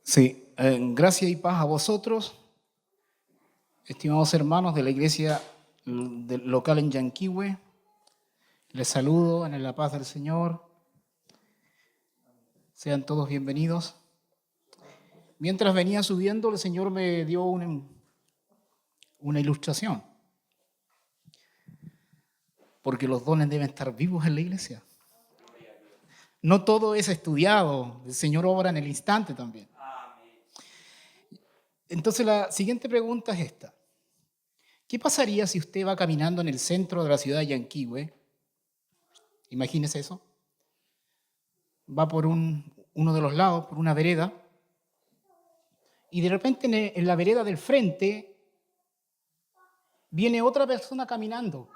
Sí, gracia y paz a vosotros, estimados hermanos de la iglesia local en Yanquihue. Les saludo en la paz del Señor. Sean todos bienvenidos. Mientras venía subiendo, el Señor me dio una ilustración, porque los dones deben estar vivos en la iglesia. No todo es estudiado, el Señor obra en el instante también. Entonces la siguiente pregunta es esta. ¿Qué pasaría si usted va caminando en el centro de la ciudad de Yanquihue? Imagínese eso. Va por uno de los lados, por una vereda, y de repente en la vereda del frente viene otra persona caminando.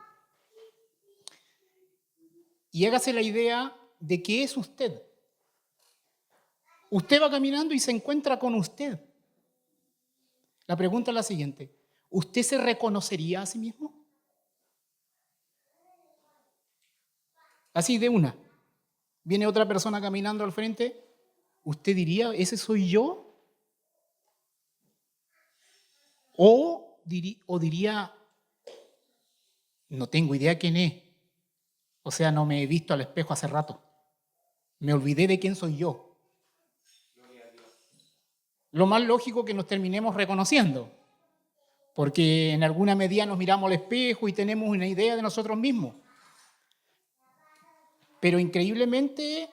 Y hágase la idea de que es usted. Usted va caminando y se encuentra con usted. La pregunta es la siguiente. ¿Usted se reconocería a sí mismo? Así de una. Viene otra persona caminando al frente. ¿Usted diría, ese soy yo? O diría, no tengo idea quién es. O sea, no me he visto al espejo hace rato. Me olvidé de quién soy yo. Lo más lógico que nos terminemos reconociendo, porque en alguna medida nos miramos al espejo y tenemos una idea de nosotros mismos. Pero increíblemente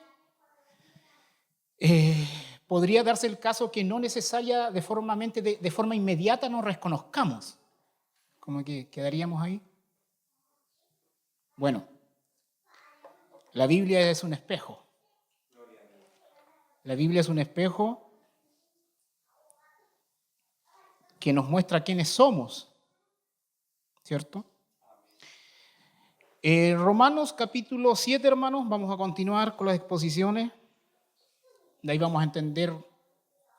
podría darse el caso que no necesaria de forma inmediata nos reconozcamos. ¿Cómo que quedaríamos ahí? Bueno, la Biblia es un espejo. La Biblia es un espejo que nos muestra quiénes somos, ¿cierto? Romanos capítulo 7, hermanos, vamos a continuar con las exposiciones. De ahí vamos a entender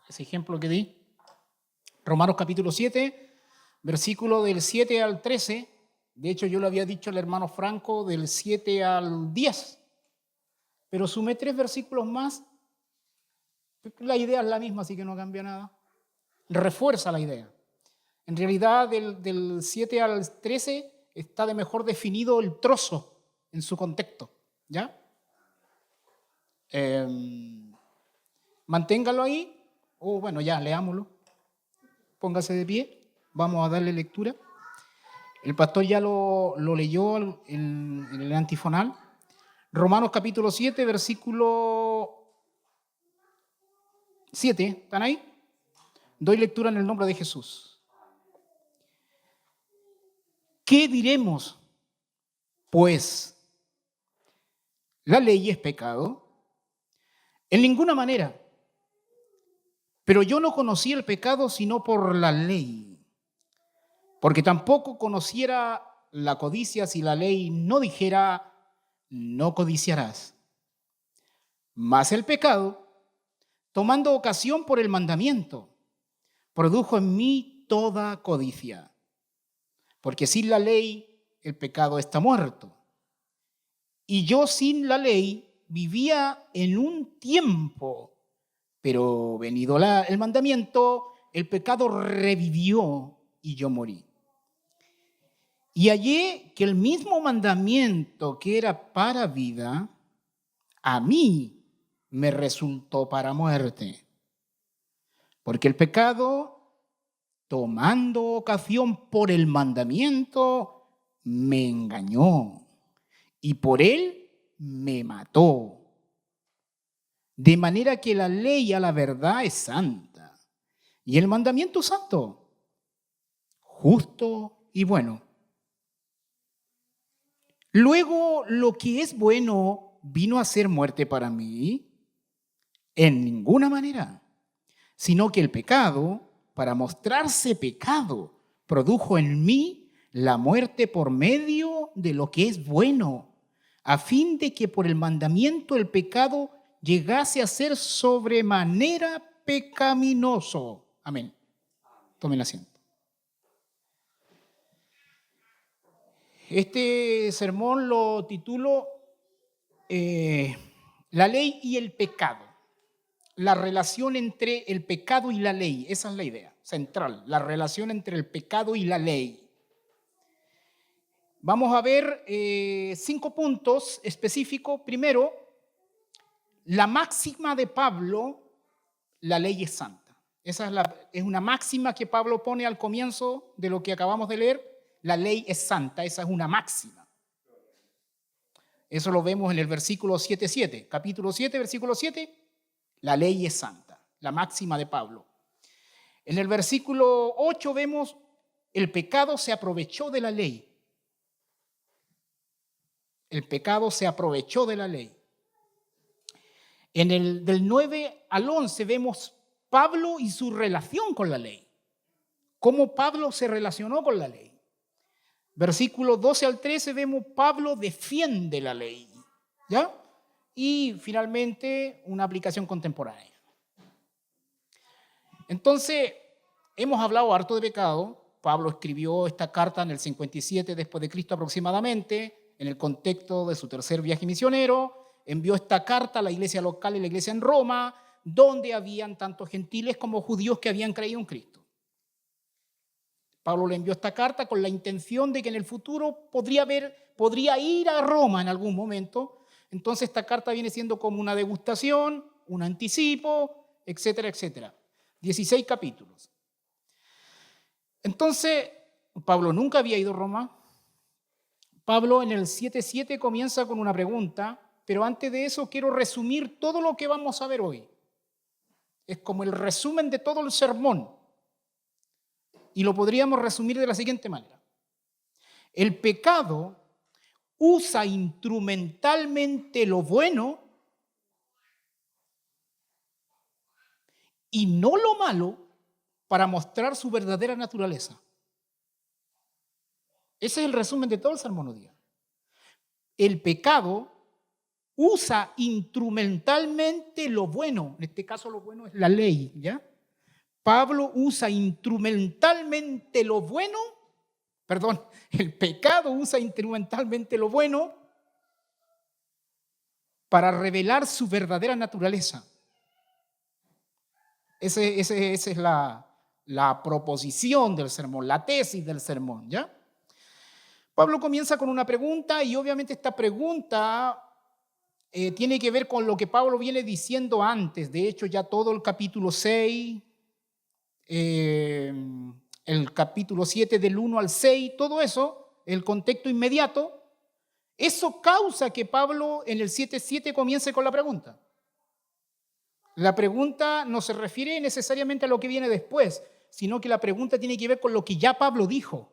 ese ejemplo que di. Romanos capítulo 7, versículo del 7 al 13. De hecho, yo lo había dicho al hermano Franco del 7 al 10. Pero sumé 3 versículos más. La idea es la misma, así que no cambia nada. Refuerza la idea. En realidad, del 7 al 13 está de mejor definido el trozo en su contexto. ¿Ya? Manténgalo ahí. Bueno, ya, leámoslo. Póngase de pie. Vamos a darle lectura. El pastor ya lo leyó en el antifonal. Romanos capítulo 7, versículo 7. ¿Están ahí? Doy lectura en el nombre de Jesús. ¿Qué diremos? Pues, ¿la ley es pecado? En ninguna manera. Pero yo no conocí el pecado sino por la ley. Porque tampoco conociera la codicia si la ley no dijera, no codiciarás. Mas el pecado, tomando ocasión por el mandamiento, produjo en mí toda codicia. Porque sin la ley el pecado está muerto. Y yo sin la ley vivía en un tiempo, pero venido el mandamiento, el pecado revivió y yo morí. Y hallé que el mismo mandamiento que era para vida, a mí me resultó para muerte. Porque el pecado, tomando ocasión por el mandamiento, me engañó y por él me mató. De manera que la ley a la verdad es santa y el mandamiento santo, justo y bueno. Luego, lo que es bueno vino a ser muerte para mí en ninguna manera, sino que el pecado, para mostrarse pecado, produjo en mí la muerte por medio de lo que es bueno, a fin de que por el mandamiento el pecado llegase a ser sobremanera pecaminoso. Amén. Tomen asiento. Este sermón lo titulo La ley y el pecado. la relación entre el pecado y la ley. Esa es la idea central, la relación entre el pecado y la ley. Vamos a ver 5 puntos específicos. Primero, la máxima de Pablo, la ley es santa. Esa es una máxima que Pablo pone al comienzo de lo que acabamos de leer. La ley es santa, esa es una máxima. Eso lo vemos en el versículo 7:7. Capítulo 7, versículo 7. La ley es santa, la máxima de Pablo. En el versículo 8 vemos el pecado se aprovechó de la ley. El pecado se aprovechó de la ley. Del 9 al 11 vemos Pablo y su relación con la ley. Cómo Pablo se relacionó con la ley. Versículos 12 al 13 vemos Pablo defiende la ley. ¿Ya? Y finalmente una aplicación contemporánea. Entonces, hemos hablado harto de pecado. Pablo escribió esta carta en el 57 después de Cristo aproximadamente, en el contexto de su tercer viaje misionero. Envió esta carta a la iglesia local y la iglesia en Roma, donde habían tanto gentiles como judíos que habían creído en Cristo. Pablo le envió esta carta con la intención de que en el futuro podría ir a Roma en algún momento. Entonces esta carta viene siendo como una degustación, un anticipo, etcétera, etcétera. 16 capítulos. Entonces, Pablo nunca había ido a Roma. Pablo en el 7:7 comienza con una pregunta, pero antes de eso quiero resumir todo lo que vamos a ver hoy. Es como el resumen de todo el sermón. Y lo podríamos resumir de la siguiente manera. El pecado usa instrumentalmente lo bueno y no lo malo para mostrar su verdadera naturaleza. Ese es el resumen de todo el sermón hoy día. El pecado usa instrumentalmente lo bueno, en este caso lo bueno es la ley, ¿ya? Pablo usa instrumentalmente lo bueno, el pecado usa instrumentalmente lo bueno para revelar su verdadera naturaleza. Esa es la proposición del sermón, la tesis del sermón, ¿ya? Pablo comienza con una pregunta y obviamente esta pregunta tiene que ver con lo que Pablo viene diciendo antes. De hecho, ya todo el capítulo 6, el capítulo 7 del 1 al 6, todo eso, el contexto inmediato, eso causa que Pablo en el 7:7 comience con la pregunta. La pregunta no se refiere necesariamente a lo que viene después, sino que la pregunta tiene que ver con lo que ya Pablo dijo.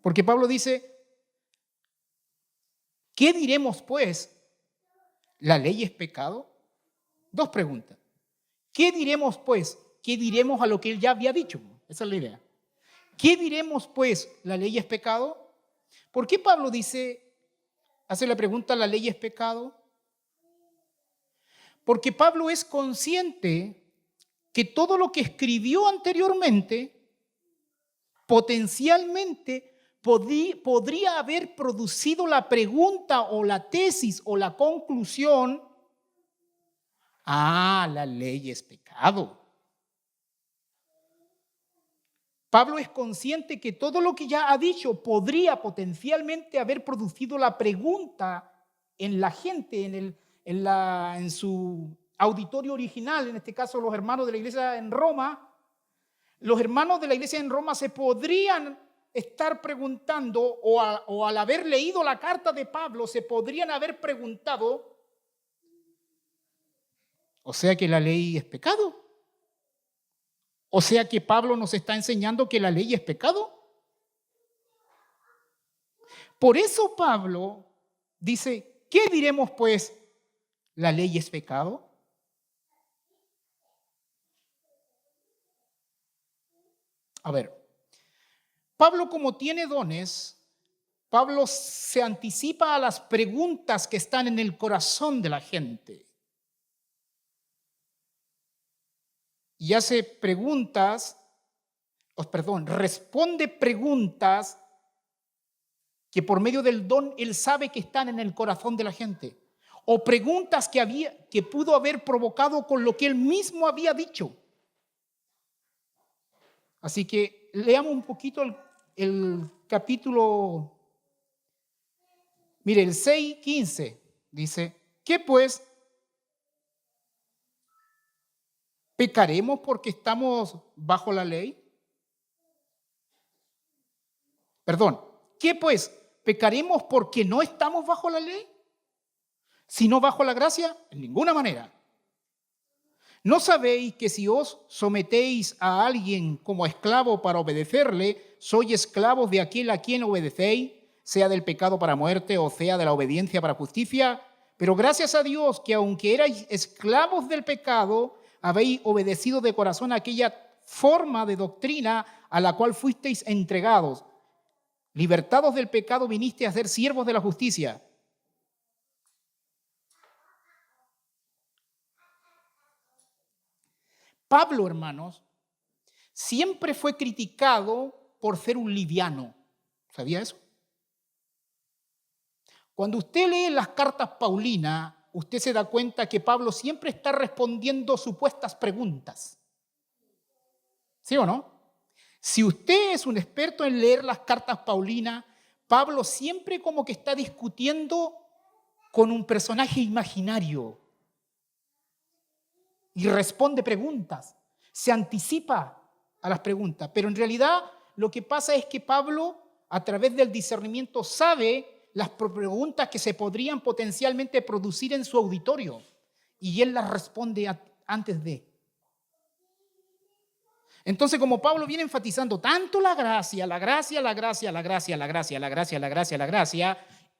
Porque Pablo dice, ¿qué diremos pues? ¿La ley es pecado? 2 preguntas. ¿Qué diremos pues? ¿Qué diremos a lo que él ya había dicho? Esa es la idea. ¿Qué diremos pues? ¿La ley es pecado? ¿Por qué Pablo hace la pregunta, ¿la ley es pecado? Porque Pablo es consciente que todo lo que escribió anteriormente potencialmente podría haber producido la pregunta o la tesis o la conclusión, la ley es pecado. Pablo es consciente que todo lo que ya ha dicho podría potencialmente haber producido la pregunta en la gente, en su auditorio original, en este caso los hermanos de la iglesia en Roma. Los hermanos de la iglesia en Roma se podrían estar preguntando, o al haber leído la carta de Pablo, se podrían haber preguntado, o sea que la ley es pecado. O sea que Pablo nos está enseñando que la ley es pecado. Por eso Pablo dice, ¿qué diremos pues? ¿La ley es pecado? A ver, Pablo, como tiene dones, Pablo se anticipa a las preguntas que están en el corazón de la gente. Y responde preguntas que por medio del don él sabe que están en el corazón de la gente. o preguntas que pudo haber provocado con lo que él mismo había dicho. Así que leamos un poquito el capítulo, mire, el 6:15 dice, ¿qué pues? ¿Pecaremos porque estamos bajo la ley? Perdón, ¿qué pues? ¿Pecaremos porque no estamos bajo la ley? ¿Sino bajo la gracia? En ninguna manera. ¿No sabéis que si os sometéis a alguien como esclavo para obedecerle, sois esclavos de aquel a quien obedecéis, sea del pecado para muerte o sea de la obediencia para justicia? Pero gracias a Dios que aunque erais esclavos del pecado, habéis obedecido de corazón a aquella forma de doctrina a la cual fuisteis entregados. Libertados del pecado vinisteis a ser siervos de la justicia. Pablo, hermanos, siempre fue criticado por ser un liviano. ¿Sabía eso? Cuando usted lee las cartas paulinas, usted se da cuenta que Pablo siempre está respondiendo supuestas preguntas. ¿Sí o no? Si usted es un experto en leer las cartas paulinas, Pablo siempre como que está discutiendo con un personaje imaginario y responde preguntas, se anticipa a las preguntas. Pero en realidad lo que pasa es que Pablo, a través del discernimiento, sabe las preguntas que se podrían potencialmente producir en su auditorio y él las responde antes de. Entonces, como Pablo viene enfatizando tanto la gracia,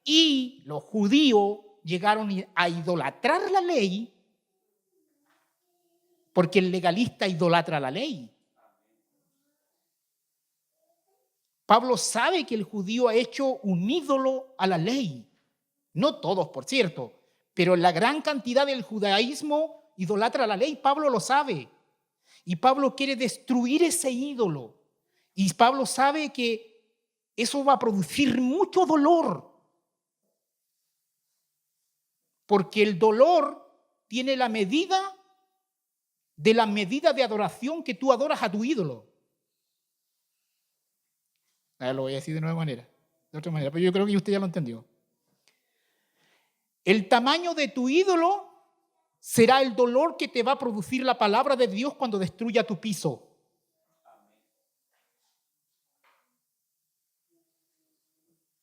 y los judíos llegaron a idolatrar la ley, porque el legalista idolatra la ley. Pablo sabe que el judío ha hecho un ídolo a la ley. No todos, por cierto, pero la gran cantidad del judaísmo idolatra la ley. Pablo lo sabe. Y Pablo quiere destruir ese ídolo. Y Pablo sabe que eso va a producir mucho dolor. Porque el dolor tiene la medida de adoración que tú adoras a tu ídolo. Ahora lo voy a decir de otra manera, pero yo creo que usted ya lo entendió. El tamaño de tu ídolo será el dolor que te va a producir la palabra de Dios cuando destruya tu piso.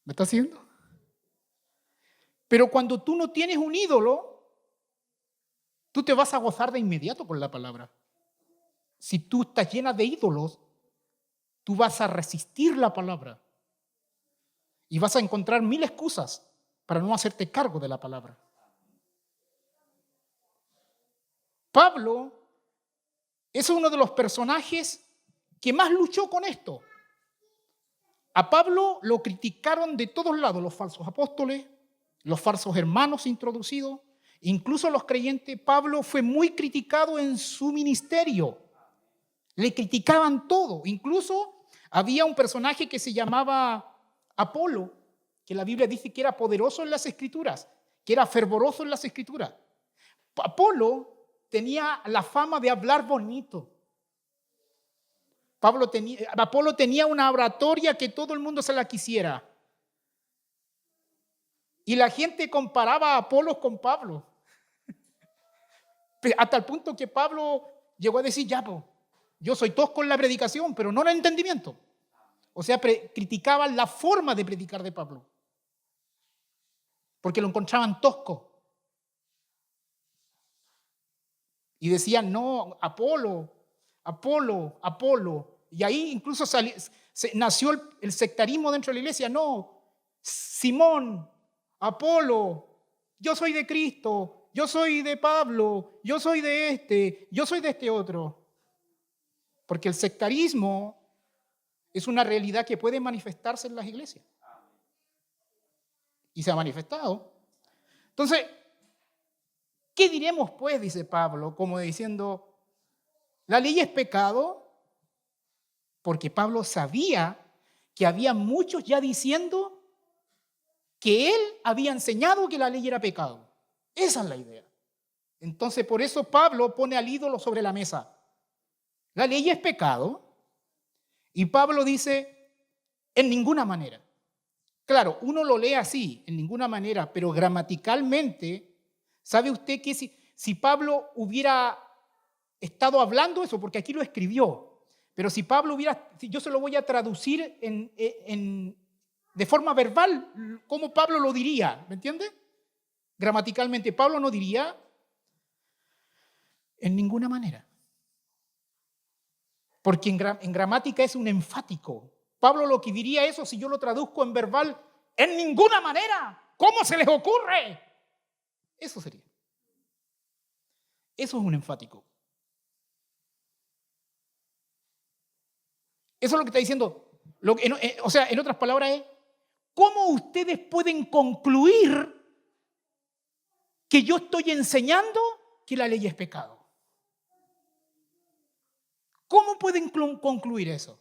¿Me está haciendo? Pero cuando tú no tienes un ídolo, tú te vas a gozar de inmediato con la palabra. Si tú estás llena de ídolos, tú vas a resistir la palabra y vas a encontrar 1000 excusas para no hacerte cargo de la palabra. Pablo es uno de los personajes que más luchó con esto. A Pablo lo criticaron de todos lados, los falsos apóstoles, los falsos hermanos introducidos, incluso los creyentes. Pablo fue muy criticado en su ministerio. Le criticaban todo. Incluso había un personaje que se llamaba Apolo, que la Biblia dice que era poderoso en las Escrituras, que era fervoroso en las Escrituras. Apolo tenía la fama de hablar bonito. Apolo tenía una oratoria que todo el mundo se la quisiera. Y la gente comparaba a Apolo con Pablo. Hasta el punto que Pablo llegó a decir, yo soy tosco en la predicación, pero no en el entendimiento. O sea, criticaban la forma de predicar de Pablo, porque lo encontraban tosco. Y decían, no, Apolo. Y ahí incluso nació el sectarismo dentro de la iglesia. No, Simón, Apolo, yo soy de Cristo, yo soy de Pablo, yo soy de este otro. Porque el sectarismo es una realidad que puede manifestarse en las iglesias. Y se ha manifestado. Entonces, ¿qué diremos pues? Dice Pablo, como diciendo, la ley es pecado, porque Pablo sabía que había muchos ya diciendo que él había enseñado que la ley era pecado. Esa es la idea. Entonces, por eso Pablo pone al ídolo sobre la mesa. La ley es pecado y Pablo dice, en ninguna manera. Claro, uno lo lee así, en ninguna manera, pero gramaticalmente, ¿sabe usted que si Pablo hubiera estado hablando eso, porque aquí lo escribió, pero si Pablo yo se lo voy a traducir de forma verbal, ¿cómo Pablo lo diría? ¿Me entiende? Gramaticalmente, Pablo no diría en ninguna manera. Porque en gramática es un enfático. Pablo lo que diría eso, si yo lo traduzco en verbal, en ninguna manera. ¿Cómo se les ocurre? Eso sería. Eso es un enfático. Eso es lo que está diciendo. O sea, en otras palabras es, ¿cómo ustedes pueden concluir que yo estoy enseñando que la ley es pecado? ¿Cómo pueden concluir eso?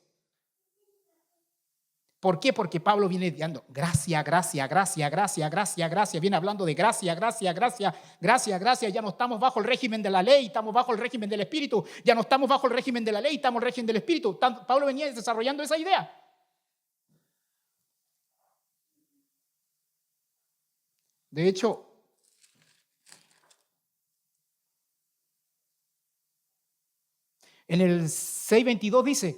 ¿Por qué? Porque Pablo viene dando gracia, gracia, gracia, gracia, gracia, gracia. Viene hablando de gracia, gracia, gracia, gracia, gracia. Ya no estamos bajo el régimen de la ley, estamos bajo el régimen del Espíritu. Ya no estamos bajo el régimen de la ley, estamos en el régimen del Espíritu. Pablo venía desarrollando esa idea. De hecho, en el 6:22 dice,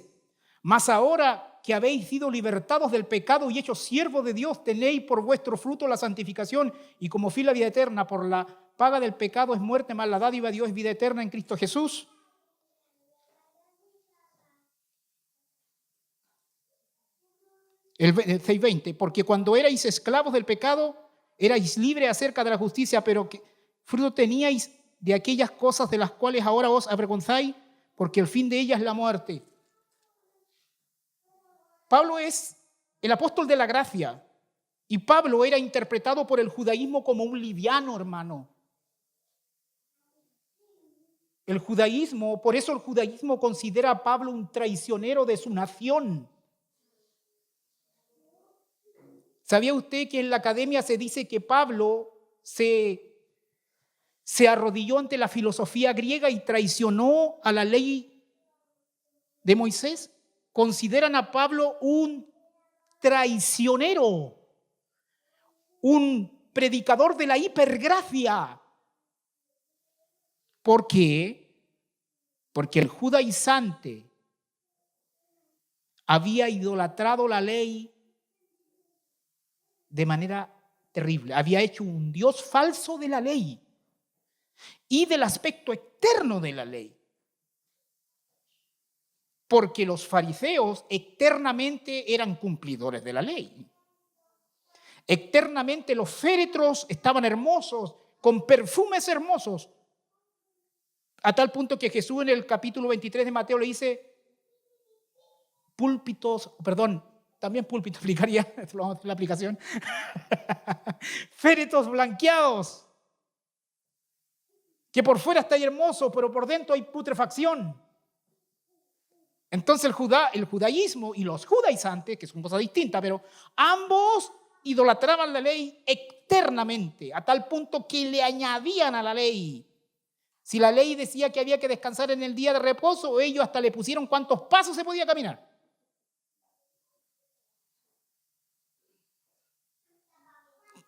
mas ahora que habéis sido libertados del pecado y hechos siervos de Dios, tenéis por vuestro fruto la santificación y como fin la vida eterna, por la paga del pecado es muerte, mas la dádiva de Dios es vida eterna en Cristo Jesús. El 6:20, porque cuando erais esclavos del pecado, erais libres acerca de la justicia, pero que fruto teníais de aquellas cosas de las cuales ahora os avergonzáis, porque el fin de ellas es la muerte. Pablo es el apóstol de la gracia y Pablo era interpretado por el judaísmo como un liviano, hermano. El judaísmo, por eso el judaísmo considera a Pablo un traicionero de su nación. ¿Sabía usted que en la academia se dice que Pablo se arrodilló ante la filosofía griega y traicionó a la ley de Moisés? Consideran a Pablo un traicionero, un predicador de la hipergracia. ¿Por qué? Porque el judaizante había idolatrado la ley de manera terrible. Había hecho un Dios falso de la ley y del aspecto externo de la ley. Porque los fariseos externamente eran cumplidores de la ley. Externamente los féretros estaban hermosos, con perfumes hermosos, a tal punto que Jesús en el capítulo 23 de Mateo le dice, también púlpito aplicaría, esto lo vamos a hacer en la aplicación, féretros blanqueados, que por fuera está hermoso, pero por dentro hay putrefacción. Entonces el judaísmo y los judaizantes, que son cosas distintas, pero ambos idolatraban la ley externamente, a tal punto que le añadían a la ley. Si la ley decía que había que descansar en el día de reposo, ellos hasta le pusieron cuántos pasos se podía caminar.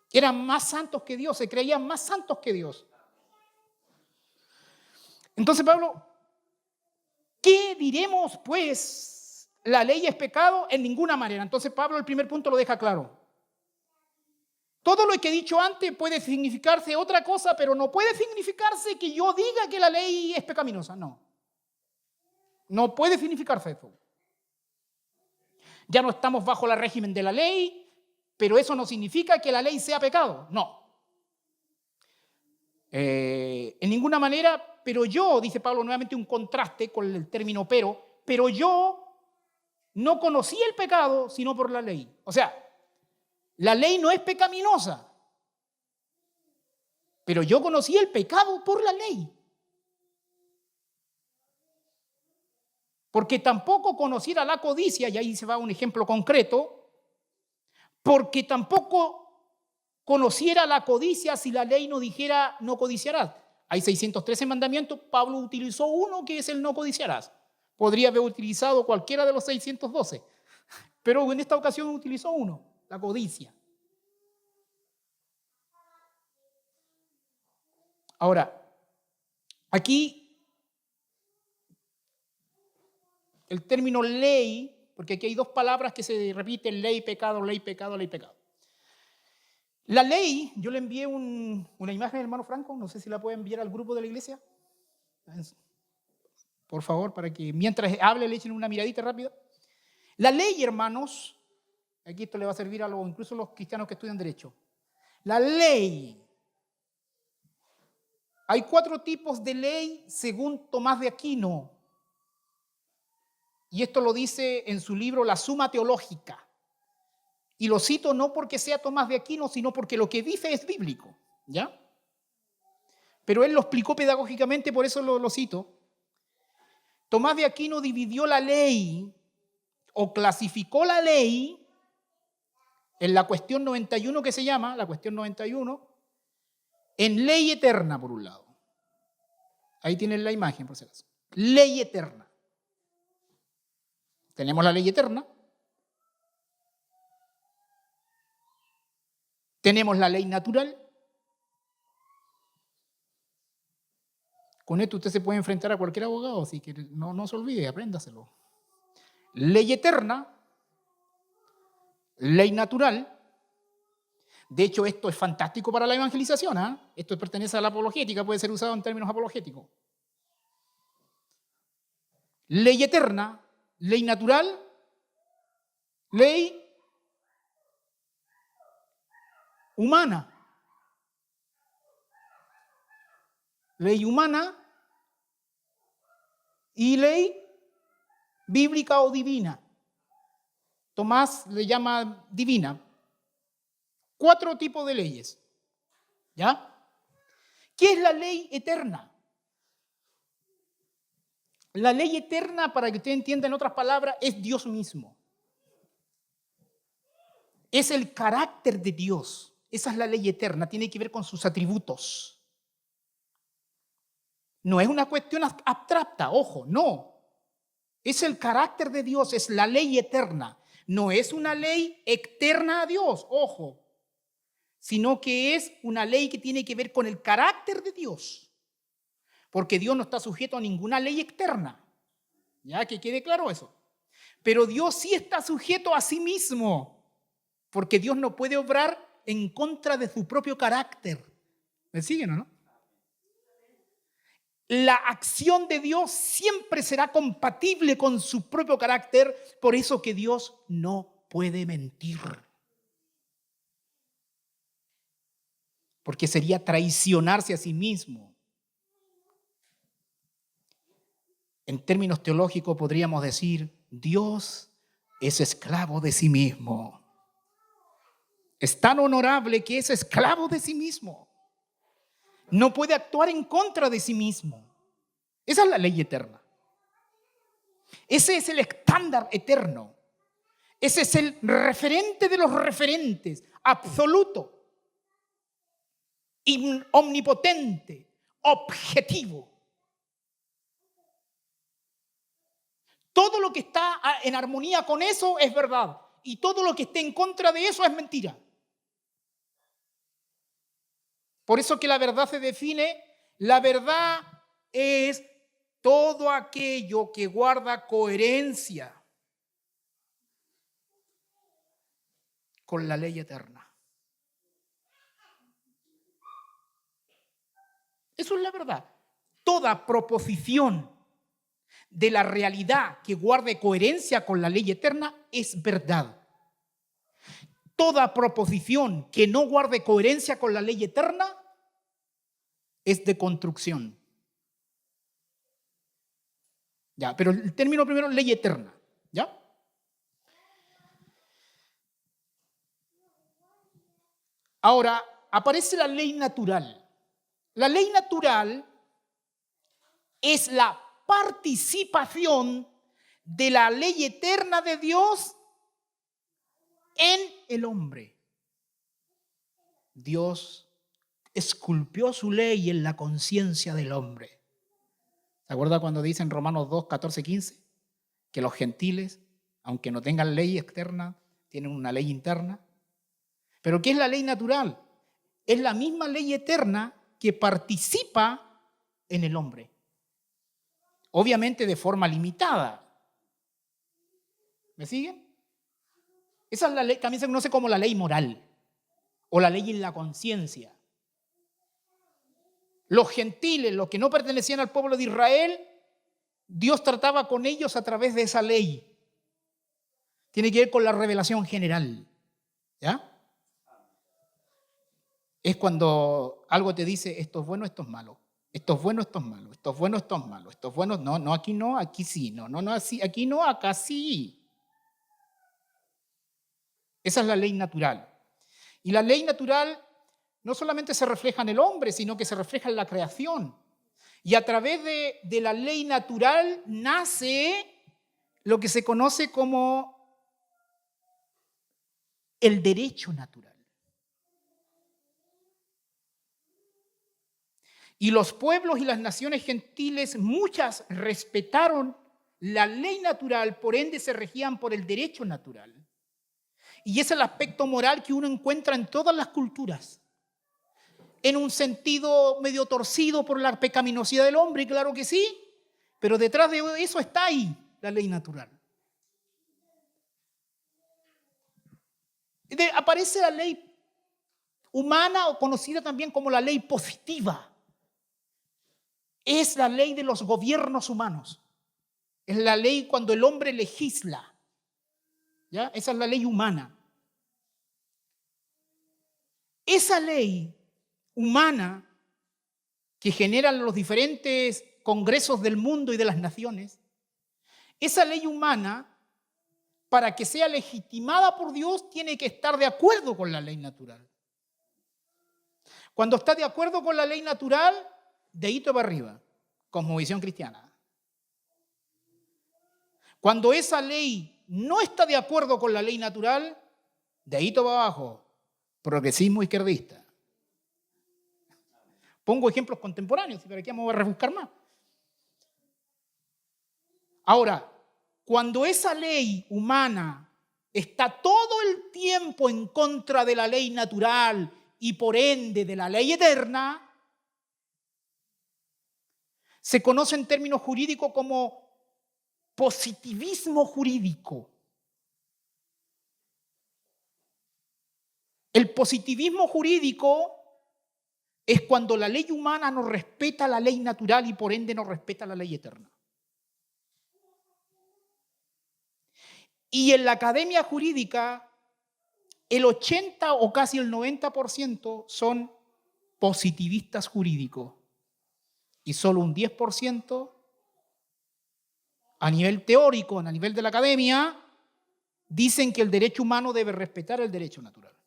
Eran más santos que Dios, se creían más santos que Dios. Entonces Pablo, ¿qué diremos pues? ¿La ley es pecado? En ninguna manera. Entonces Pablo el primer punto lo deja claro. Todo lo que he dicho antes puede significarse otra cosa, pero no puede significarse que yo diga que la ley es pecaminosa. No. No puede significarse eso. Ya no estamos bajo el régimen de la ley, pero eso no significa que la ley sea pecado. No. En ninguna manera, pero yo, dice Pablo nuevamente un contraste con el término pero yo no conocí el pecado sino por la ley. O sea, la ley no es pecaminosa, pero yo conocí el pecado por la ley. Porque tampoco conociera la codicia, y ahí se va un ejemplo concreto, porque tampoco conociera la codicia si la ley no dijera no codiciarás? Hay 613 mandamientos, Pablo utilizó uno que es el no codiciarás. Podría haber utilizado cualquiera de los 612, pero en esta ocasión utilizó uno, la codicia. Ahora, aquí el término ley, porque aquí hay dos palabras que se repiten, ley, pecado, ley, pecado, ley, pecado. La ley, yo le envié una imagen al hermano Franco, no sé si la puede enviar al grupo de la iglesia. Por favor, para que mientras hable le echen una miradita rápida. La ley, hermanos, aquí esto le va a servir a incluso los cristianos que estudian derecho. La ley. Hay 4 tipos de ley según Tomás de Aquino. Y esto lo dice en su libro La Suma Teológica. Y lo cito no porque sea Tomás de Aquino, sino porque lo que dice es bíblico, ¿ya? Pero él lo explicó pedagógicamente, por eso lo cito. Tomás de Aquino dividió la ley o clasificó la ley en la cuestión 91 que se llama, la cuestión 91, en ley eterna por un lado. Ahí tienen la imagen, por si acaso. Ley eterna. Tenemos la ley eterna. Tenemos la ley natural. Con esto usted se puede enfrentar a cualquier abogado, así que no se olvide, apréndaselo. Ley eterna, ley natural. De hecho, esto es fantástico para la evangelización, ¿eh? Esto pertenece a la apologética, puede ser usado en términos apologéticos. Ley eterna, ley natural, ley humana. Ley humana y ley bíblica o divina. Tomás le llama divina. 4 tipos de leyes. ¿Ya? ¿Qué es la ley eterna? La ley eterna, para que usted entienda en otras palabras, es Dios mismo. Es el carácter de Dios. Esa es la ley eterna, tiene que ver con sus atributos. No es una cuestión abstracta, ojo, no. Es el carácter de Dios, es la ley eterna. No es una ley externa a Dios, ojo, sino que es una ley que tiene que ver con el carácter de Dios. Porque Dios no está sujeto a ninguna ley externa. Ya que quede claro eso. Pero Dios sí está sujeto a sí mismo, porque Dios no puede obrar en contra de su propio carácter. ¿Me siguen o no? La acción de Dios siempre será compatible con su propio carácter, por eso que Dios no puede mentir. Porque sería traicionarse a sí mismo. En términos teológicos podríamos decir, Dios es esclavo de sí mismo. Es tan honorable que es esclavo de sí mismo. No puede actuar en contra de sí mismo. Esa es la ley eterna. Ese es el estándar eterno. Ese es el referente de los referentes, absoluto, omnipotente, objetivo. Todo lo que está en armonía con eso es verdad. Y todo lo que esté en contra de eso es mentira. Por eso que la verdad se define, la verdad es todo aquello que guarda coherencia con la ley eterna. Eso es la verdad. Toda proposición de la realidad que guarde coherencia con la ley eterna es verdad. Toda proposición que no guarde coherencia con la ley eterna es de construcción. Ya, pero el término primero, ley eterna. ¿Ya? Ahora, aparece la ley natural. La ley natural es la participación de la ley eterna de Dios en el hombre. Dios esculpió su ley en la conciencia del hombre. ¿Se acuerda cuando dice en Romanos 2, 14, 15? Que los gentiles, aunque no tengan ley externa, tienen una ley interna. ¿Pero qué es la ley natural? Es la misma ley eterna que participa en el hombre. Obviamente de forma limitada. ¿Me siguen? Esa es la ley, también se conoce como la ley moral o la ley en la conciencia. Los gentiles, los que no pertenecían al pueblo de Israel, Dios trataba con ellos a través de esa ley. Tiene que ver con la revelación general. ¿Ya? Es cuando algo te dice, esto es bueno, esto es malo. Esto es bueno, esto es malo. Esto es bueno, esto es malo. Esto es bueno, no, aquí sí. No, así, aquí no, acá sí. Esa es la ley natural. Y la ley natural no solamente se refleja en el hombre, sino que se refleja en la creación. Y a través de la ley natural nace lo que se conoce como el derecho natural. Y los pueblos y las naciones gentiles, muchas respetaron la ley natural, por ende se regían por el derecho natural. Y es el aspecto moral que uno encuentra en todas las culturas. En un sentido medio torcido por la pecaminosidad del hombre, claro que sí, pero detrás de eso está ahí la ley natural. Aparece la ley humana o conocida también como la ley positiva. Es la ley de los gobiernos humanos. Es la ley cuando el hombre legisla. ¿Ya? Esa es la ley humana. Esa ley humana que generan los diferentes congresos del mundo y de las naciones, esa ley humana, para que sea legitimada por Dios, tiene que estar de acuerdo con la ley natural. Cuando está de acuerdo con la ley natural, dedito para arriba, cosmovisión cristiana. Cuando esa ley no está de acuerdo con la ley natural, dedito para abajo, progresismo izquierdista. Pongo ejemplos contemporáneos, pero aquí vamos a rebuscar más. Ahora, cuando esa ley humana está todo el tiempo en contra de la ley natural y por ende de la ley eterna, se conoce en términos jurídicos como positivismo jurídico. El positivismo jurídico es cuando la ley humana no respeta la ley natural y por ende no respeta la ley eterna. Y en la academia jurídica, el 80 o casi el 90% son positivistas jurídicos y solo un 10% a nivel teórico, a nivel de la academia, dicen que el derecho humano debe respetar el derecho natural.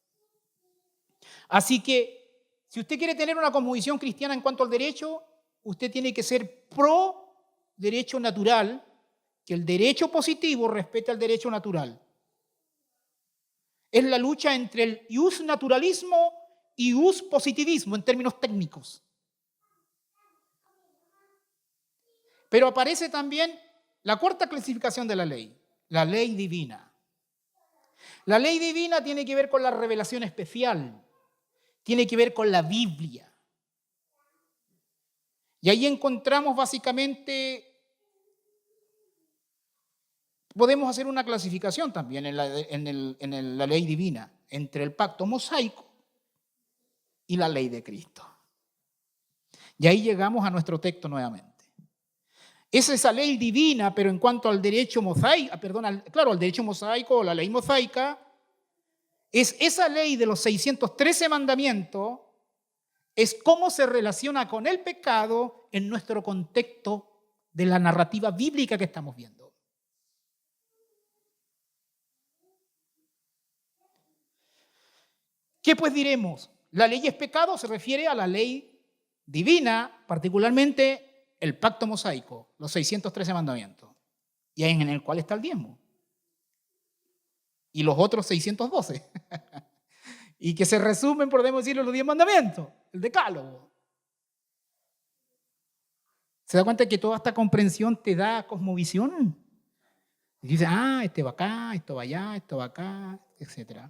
Así que, si usted quiere tener una cosmovisión cristiana en cuanto al derecho, usted tiene que ser pro derecho natural, que el derecho positivo respete al derecho natural. Es la lucha entre el ius naturalismo y ius positivismo en términos técnicos. Pero aparece también la cuarta clasificación de la ley divina. La ley divina tiene que ver con la revelación especial, tiene que ver con la Biblia. Y ahí encontramos básicamente, podemos hacer una clasificación también en la ley divina entre el pacto mosaico y la ley de Cristo. Y ahí llegamos a nuestro texto nuevamente. Es esa ley divina, pero en cuanto al derecho mosaico, al derecho mosaico o la ley mosaica, es esa ley de los 613 mandamientos, es cómo se relaciona con el pecado en nuestro contexto de la narrativa bíblica que estamos viendo. ¿Qué pues diremos? La ley es pecado, se refiere a la ley divina, particularmente el pacto mosaico, los 613 mandamientos, y en el cual está el diezmo. Y los otros 612. y que se resumen, podemos decirlo, en los 10 mandamientos, el decálogo. ¿Se da cuenta que toda esta comprensión te da cosmovisión? Y dice, este va acá, esto va allá, esto va acá, etc.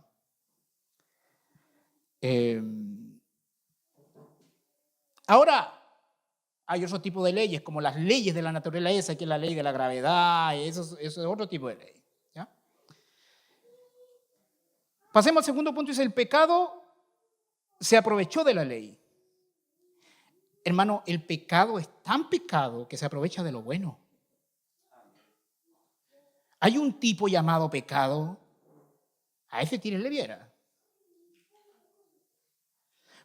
Ahora, hay otro tipo de leyes, como las leyes de la naturaleza, que es la ley de la gravedad, eso es otro tipo de ley. ¿Ya? Pasemos al segundo punto, dice, el pecado se aprovechó de la ley. Hermano, el pecado es tan pecado que se aprovecha de lo bueno. Hay un tipo llamado pecado, a ese tírenle viera.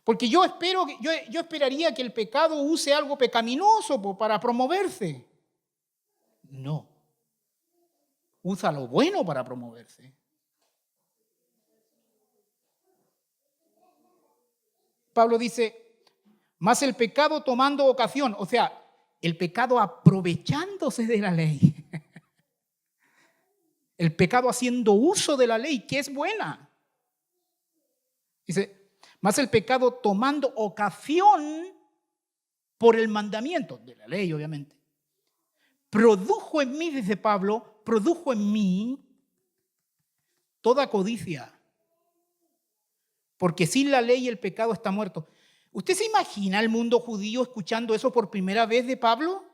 Porque yo esperaría que el pecado use algo pecaminoso para promoverse. No. Usa lo bueno para promoverse. Pablo dice, más el pecado tomando ocasión, o sea, el pecado aprovechándose de la ley. El pecado haciendo uso de la ley, que es buena. Dice, más el pecado tomando ocasión por el mandamiento de la ley, obviamente. Produjo en mí, dice Pablo, produjo en mí toda codicia. Porque sin la ley el pecado está muerto. ¿Usted se imagina el mundo judío escuchando eso por primera vez de Pablo?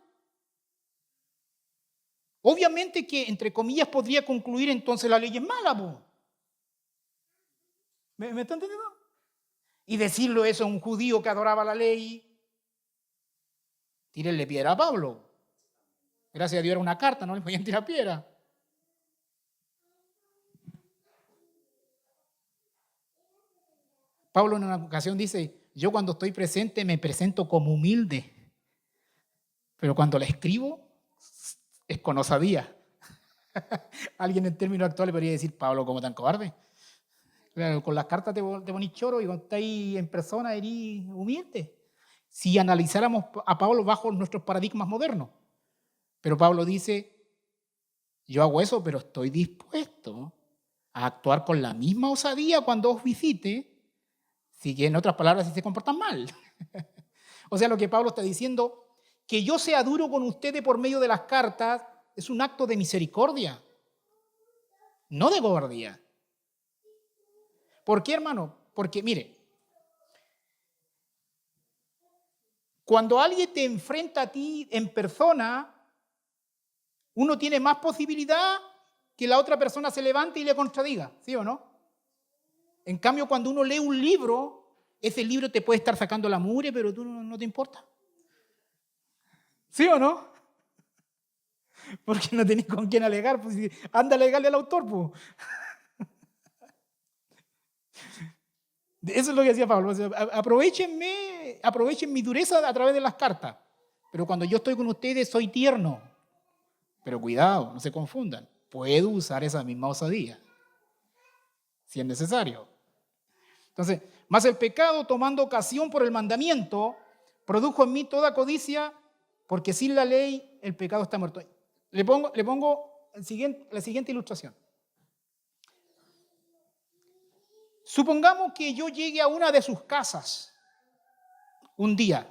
Obviamente que, entre comillas, podría concluir entonces la ley es mala, ¿no? ¿Me está entendiendo? Y decirlo eso a un judío que adoraba la ley, tírenle piedra a Pablo. Gracias a Dios era una carta, no le podían tirar piedra. Pablo en una ocasión dice, yo cuando estoy presente me presento como humilde, pero cuando la escribo es con osadía. Alguien en términos actuales podría decir, Pablo, ¿cómo tan cobarde? Claro, con las cartas te ponís choro y cuando estáis en persona eres humilde. Si analizáramos a Pablo bajo nuestros paradigmas modernos. Pero Pablo dice, yo hago eso, pero estoy dispuesto a actuar con la misma osadía cuando os visite, si en otras palabras, si se comportan mal. O sea, lo que Pablo está diciendo, que yo sea duro con ustedes por medio de las cartas, es un acto de misericordia, no de cobardía. ¿Por qué, hermano? Porque, mire, cuando alguien te enfrenta a ti en persona, uno tiene más posibilidad que la otra persona se levante y le contradiga, ¿sí o no? En cambio, cuando uno lee un libro, ese libro te puede estar sacando la mugre, pero tú no te importa. ¿Sí o no? Porque no tenés con quién alegar, pues anda a alegarle al autor, pues. Eso es lo que decía Pablo. Aprovechen mi dureza a través de las cartas. Pero cuando yo estoy con ustedes, soy tierno. Pero cuidado, no se confundan. Puedo usar esa misma osadía, si es necesario. Entonces, más el pecado, tomando ocasión por el mandamiento, produjo en mí toda codicia, porque sin la ley el pecado está muerto. Le pongo la siguiente ilustración. Supongamos que yo llegue a una de sus casas un día.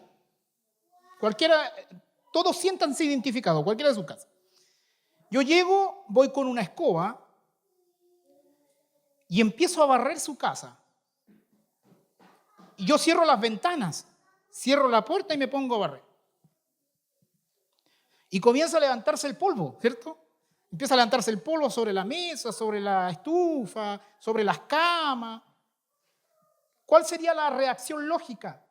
Cualquiera, todos siéntanse identificados, cualquiera de sus casas. Yo llego, voy con una escoba y empiezo a barrer su casa. Y yo cierro las ventanas, cierro la puerta y me pongo a barrer. Y comienza a levantarse el polvo, ¿cierto? Empieza a levantarse el polvo sobre la mesa, sobre la estufa, sobre las camas. ¿Cuál sería la reacción lógica?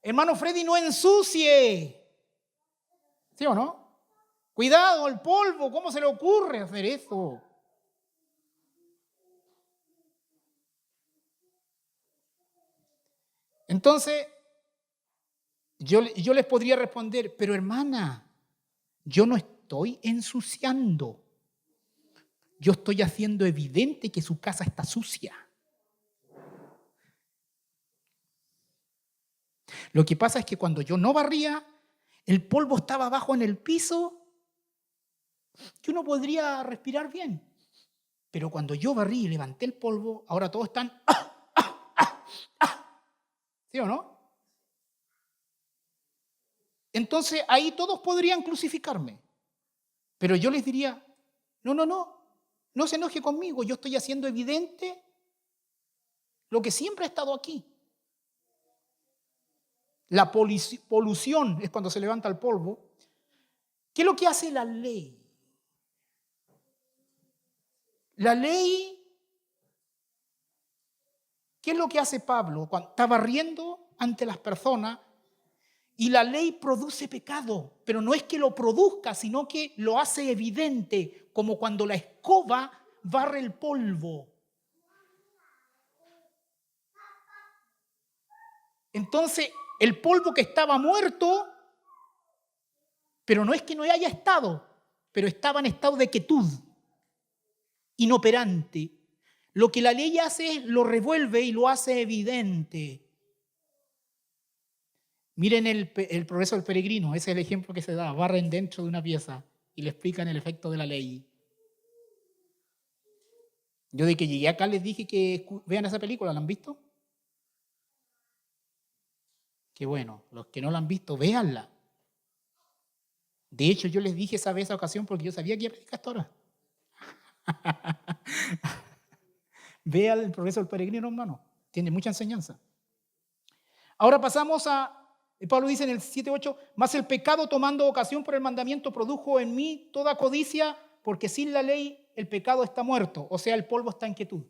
Hermano Freddy, no ensucie. ¿Sí o no? Cuidado, el polvo, ¿cómo se le ocurre hacer eso? Entonces, yo les podría responder, pero hermana, yo no estoy ensuciando. Yo estoy haciendo evidente que su casa está sucia. Lo que pasa es que cuando yo no barría, el polvo estaba abajo en el piso, yo no podría respirar bien. Pero cuando yo barrí y levanté el polvo, ahora todos están ¿Sí o no? Entonces ahí todos podrían crucificarme. Pero yo les diría, no se enoje conmigo, yo estoy haciendo evidente lo que siempre ha estado aquí. La polución es cuando se levanta el polvo. ¿Qué es lo que hace la ley? La ley, ¿qué es lo que hace Pablo? Cuando está barriendo ante las personas y la ley produce pecado, pero no es que lo produzca, sino que lo hace evidente, como cuando la escoba barre el polvo. Entonces, el polvo que estaba muerto, pero no es que no haya estado, pero estaba en estado de quietud, inoperante. Lo que la ley hace es lo revuelve y lo hace evidente. Miren el progreso del peregrino, ese es el ejemplo que se da. Barren dentro de una pieza y le explican el efecto de la ley. Yo de que llegué acá les dije que vean esa película, ¿la han visto? Qué bueno, los que no la han visto, véanla. De hecho, yo les dije esa ocasión porque yo sabía que iba a predicar esta hora. Vea el progreso del peregrino, hermano. Tiene mucha enseñanza. Ahora pasamos a, Pablo dice en el 7:8, mas el pecado tomando ocasión por el mandamiento produjo en mí toda codicia, porque sin la ley el pecado está muerto, o sea, el polvo está en quietud.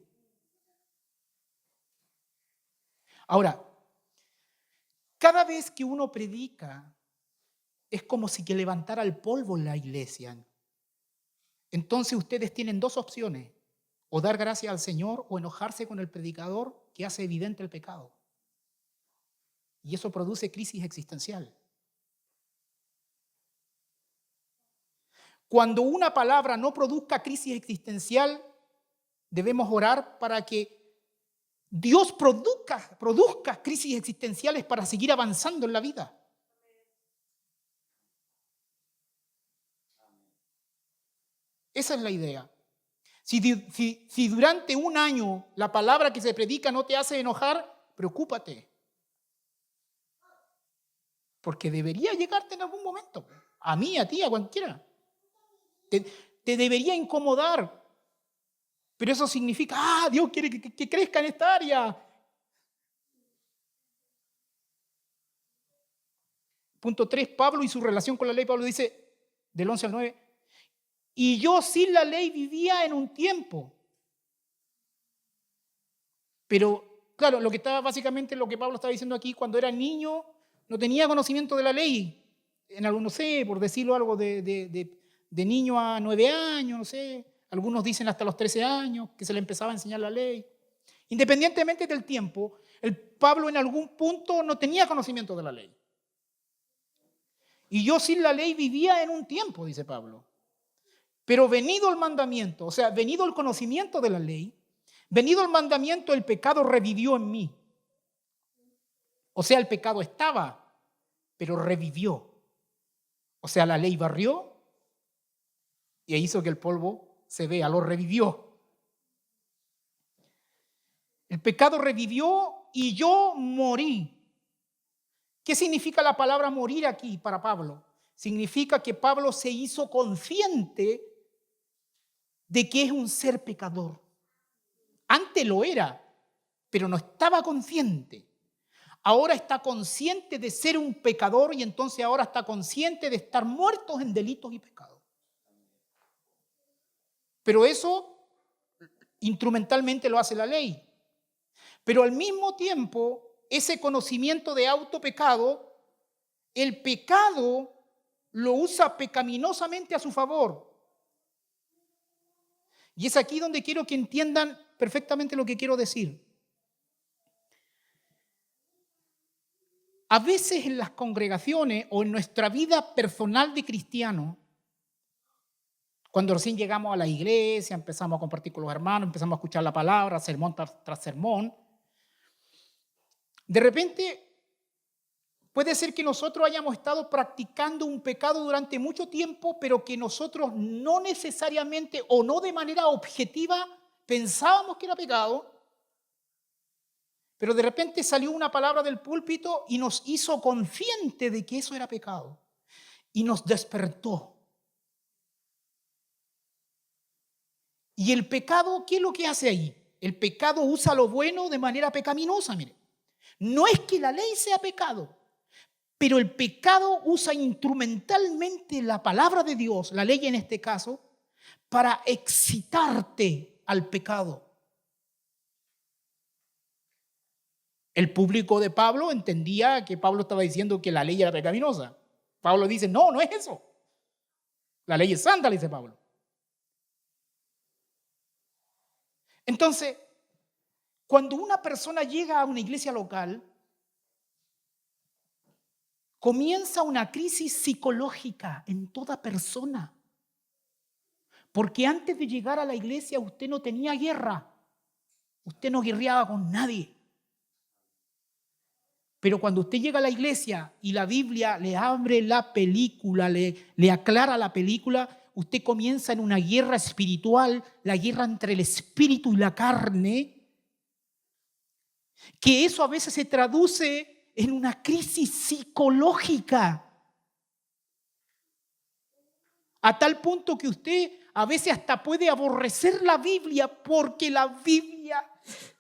Ahora, cada vez que uno predica, es como si que levantara el polvo en la iglesia. Entonces ustedes tienen dos opciones, o dar gracias al Señor o enojarse con el predicador que hace evidente el pecado. Y eso produce crisis existencial. Cuando una palabra no produzca crisis existencial, debemos orar para que Dios produzca crisis existenciales para seguir avanzando en la vida. Esa es la idea. Si durante un año la palabra que se predica no te hace enojar, preocúpate. Porque debería llegarte en algún momento. A mí, a ti, a cualquiera. Te debería incomodar. Pero eso significa, Dios quiere que crezca en esta área. Punto 3, Pablo y su relación con la ley. Pablo dice, del 11 al 9, y yo sin la ley vivía en un tiempo. Pero, claro, básicamente lo que Pablo estaba diciendo aquí, cuando era niño, no tenía conocimiento de la ley. En algún, no sé, por decirlo algo, de niño a 9 años, no sé. Algunos dicen hasta los 13 años, que se le empezaba a enseñar la ley. Independientemente del tiempo, el Pablo en algún punto no tenía conocimiento de la ley. Y yo sin la ley vivía en un tiempo, dice Pablo. Pero venido el mandamiento, o sea, venido el conocimiento de la ley, venido el mandamiento, el pecado revivió en mí. O sea, el pecado estaba, pero revivió. O sea, la ley barrió y hizo que el polvo se vea, lo revivió. El pecado revivió y yo morí. ¿Qué significa la palabra morir aquí para Pablo? Significa que Pablo se hizo consciente de que es un ser pecador. Antes lo era, pero no estaba consciente. Ahora está consciente de ser un pecador y entonces ahora está consciente de estar muertos en delitos y pecados. Pero eso instrumentalmente lo hace la ley. Pero al mismo tiempo, ese conocimiento de autopecado, el pecado lo usa pecaminosamente a su favor. Y es aquí donde quiero que entiendan perfectamente lo que quiero decir. A veces en las congregaciones o en nuestra vida personal de cristiano, cuando recién llegamos a la iglesia, empezamos a compartir con los hermanos, empezamos a escuchar la palabra, sermón tras sermón, de repente puede ser que nosotros hayamos estado practicando un pecado durante mucho tiempo, pero que nosotros no necesariamente o no de manera objetiva pensábamos que era pecado. Pero de repente salió una palabra del púlpito y nos hizo consciente de que eso era pecado. Y nos despertó. Y el pecado, ¿qué es lo que hace ahí? El pecado usa lo bueno de manera pecaminosa, mire. No es que la ley sea pecado, pero el pecado usa instrumentalmente la palabra de Dios, la ley en este caso, para excitarte al pecado. El público de Pablo entendía que Pablo estaba diciendo que la ley era pecaminosa. Pablo dice, no, no es eso. La ley es santa, le dice Pablo. Entonces, cuando una persona llega a una iglesia local, comienza una crisis psicológica en toda persona. Porque antes de llegar a la iglesia usted no tenía guerra. Usted no guerreaba con nadie. Pero cuando usted llega a la iglesia y la Biblia le abre la película, le aclara la película, usted comienza en una guerra espiritual, la guerra entre el espíritu y la carne, que eso a veces se traduce en una crisis psicológica. A tal punto que usted a veces hasta puede aborrecer la Biblia porque la Biblia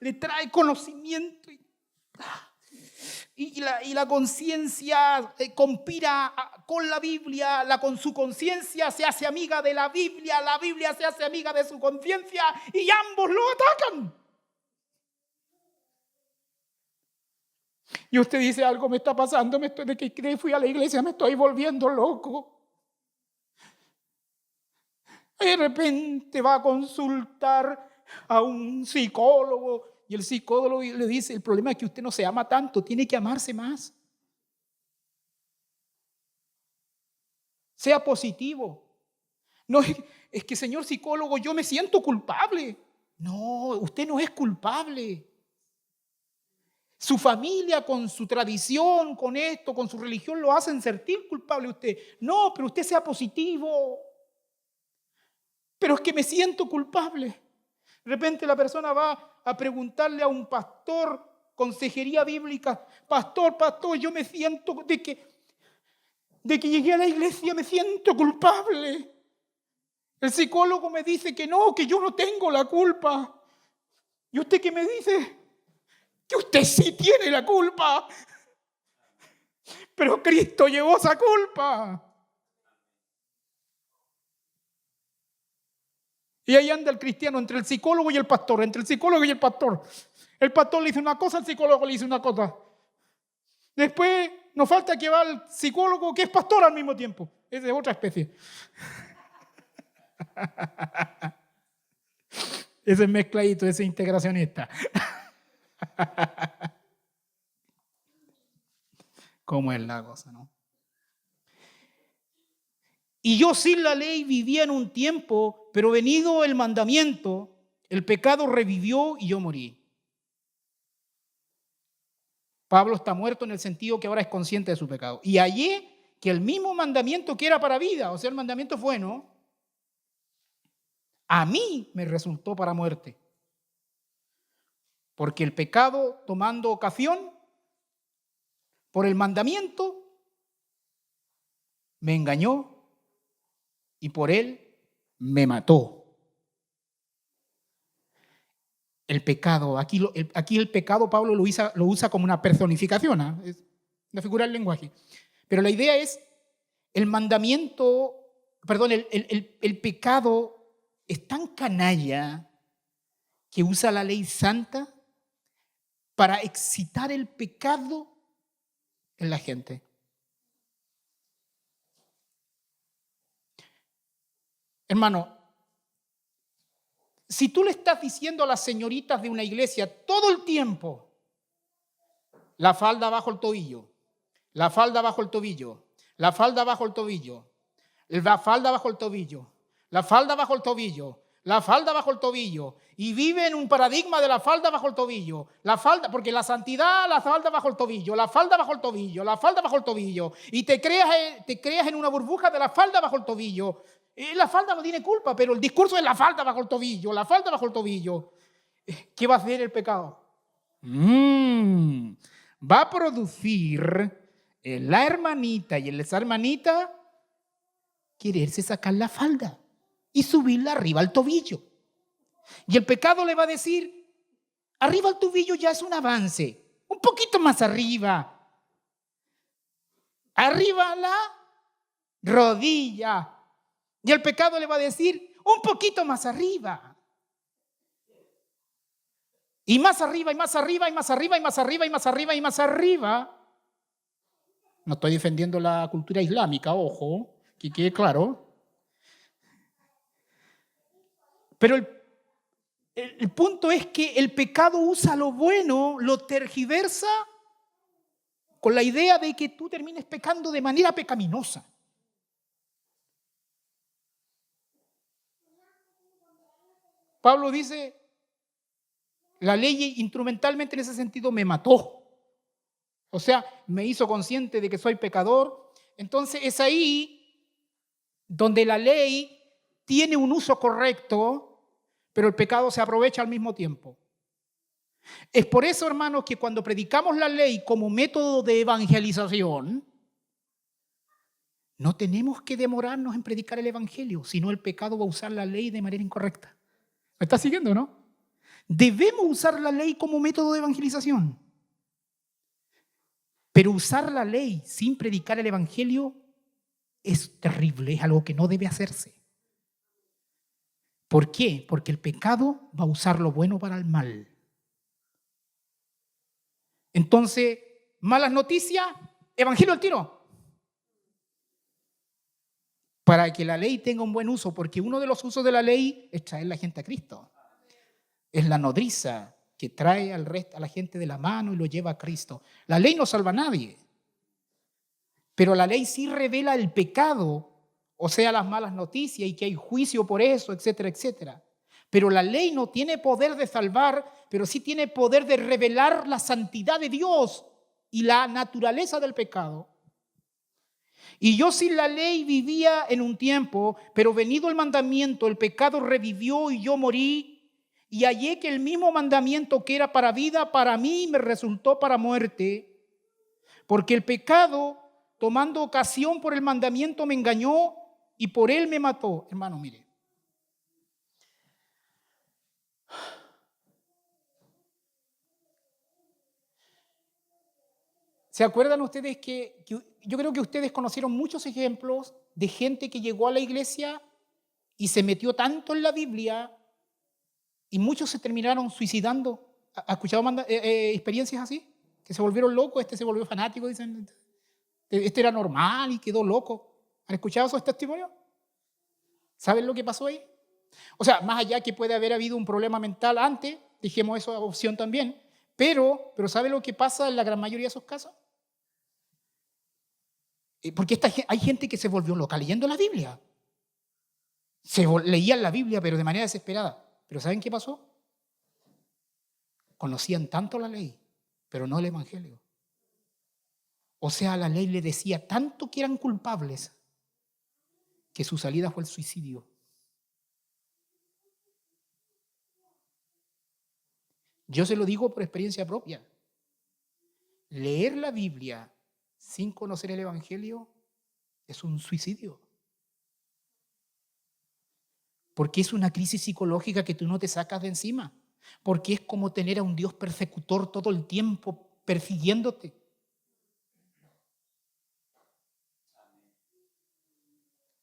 le trae conocimiento y la conciencia conspira con la Biblia, con su conciencia se hace amiga de la Biblia se hace amiga de su conciencia y ambos lo atacan. Y usted dice, algo me está pasando, de que fui a la iglesia me estoy volviendo loco. De repente va a consultar a un psicólogo y el psicólogo le dice, el problema es que usted no se ama tanto, tiene que amarse más. Sea positivo. No es que, señor psicólogo, yo me siento culpable. No, usted no es culpable. Su familia con su tradición, con esto, con su religión lo hacen sentir culpable a usted. No, pero usted sea positivo. Pero es que me siento culpable. De repente la persona va a preguntarle a un pastor, consejería bíblica, pastor, yo me siento de que llegué a la iglesia, me siento culpable. El psicólogo me dice que no, que yo no tengo la culpa. ¿Y usted qué me dice? Que usted sí tiene la culpa. Pero Cristo llevó esa culpa. Y ahí anda el cristiano entre el psicólogo y el pastor, entre el psicólogo y el pastor. El pastor le dice una cosa, el psicólogo le dice una cosa. Después nos falta que va el psicólogo que es pastor al mismo tiempo. Es de otra especie. Ese es mezcladito, ese es integracionista. ¿Cómo es la cosa, no? Y yo sin la ley vivía en un tiempo, pero venido el mandamiento, el pecado revivió y yo morí. Pablo está muerto en el sentido que ahora es consciente de su pecado. Y hallé que el mismo mandamiento que era para vida, o sea, el mandamiento es bueno, a mí me resultó para muerte. Porque el pecado, tomando ocasión por el mandamiento, me engañó y por él me mató. El pecado, aquí el pecado Pablo lo usa como una personificación, ¿eh? Es una figura del lenguaje. Pero la idea es, el mandamiento, el pecado es tan canalla que usa la ley santa para excitar el pecado en la gente. Hermano, si tú le estás diciendo a las señoritas de una iglesia todo el tiempo, la falda bajo el tobillo, la falda bajo el tobillo, la falda bajo el tobillo, la falda bajo el tobillo, la falda bajo el tobillo, la falda bajo el tobillo, y vive en un paradigma de la falda bajo el tobillo, porque la santidad, la falda bajo el tobillo, la falda bajo el tobillo, la falda bajo el tobillo, y te creas en una burbuja de la falda bajo el tobillo. La falda no tiene culpa, pero el discurso es la falda bajo el tobillo, la falda bajo el tobillo. ¿Qué va a hacer el pecado? Mm, Va a producir en la hermanita y en esa hermanita quererse sacar la falda y subirla arriba al tobillo. Y el pecado le va a decir, arriba al tobillo ya es un avance, un poquito más arriba. Arriba la rodilla. Y el pecado le va a decir, un poquito más arriba. Y más arriba, y más arriba, y más arriba, y más arriba, y más arriba, y más arriba. No estoy defendiendo la cultura islámica, ojo, que quede claro. Pero el punto es que el pecado usa lo bueno, lo tergiversa con la idea de que tú termines pecando de manera pecaminosa. Pablo dice, la ley instrumentalmente en ese sentido me mató. O sea, me hizo consciente de que soy pecador. Entonces es ahí donde la ley tiene un uso correcto, pero el pecado se aprovecha al mismo tiempo. Es por eso, hermanos, que cuando predicamos la ley como método de evangelización, no tenemos que demorarnos en predicar el evangelio, sino el pecado va a usar la ley de manera incorrecta. ¿Me está siguiendo, no? Debemos usar la ley como método de evangelización. Pero usar la ley sin predicar el evangelio es terrible, es algo que no debe hacerse. ¿Por qué? Porque el pecado va a usar lo bueno para el mal. Entonces, malas noticias, evangelio al tiro. Para que la ley tenga un buen uso, porque uno de los usos de la ley es traer a la gente a Cristo. Es la nodriza que trae a la gente de la mano y lo lleva a Cristo. La ley no salva a nadie, pero la ley sí revela el pecado, o sea, las malas noticias y que hay juicio por eso, etcétera, etcétera. Pero la ley no tiene poder de salvar, pero sí tiene poder de revelar la santidad de Dios y la naturaleza del pecado. Y yo sin la ley vivía en un tiempo, pero venido el mandamiento, el pecado revivió y yo morí. Y hallé que el mismo mandamiento que era para vida, para mí me resultó para muerte. Porque el pecado, tomando ocasión por el mandamiento, me engañó y por él me mató. Hermano, mire. ¿Se acuerdan ustedes que yo creo que ustedes conocieron muchos ejemplos de gente que llegó a la iglesia y se metió tanto en la Biblia y muchos se terminaron suicidando? ¿Ha escuchado experiencias así? Que se volvieron locos, este se volvió fanático, dicen, este era normal y quedó loco. ¿Han escuchado esos testimonios? ¿Saben lo que pasó ahí? O sea, más allá que puede haber habido un problema mental antes, dejemos esa opción también, pero ¿sabe lo que pasa en la gran mayoría de esos casos? Porque hay gente que se volvió loca leyendo la Biblia. Leían la Biblia, pero de manera desesperada. ¿Pero saben qué pasó? Conocían tanto la ley, pero no el evangelio. O sea, la ley le decía tanto que eran culpables que su salida fue el suicidio. Yo se lo digo por experiencia propia. Leer la Biblia sin conocer el evangelio es un suicidio. Porque es una crisis psicológica que tú no te sacas de encima. Porque es como tener a un Dios persecutor todo el tiempo persiguiéndote.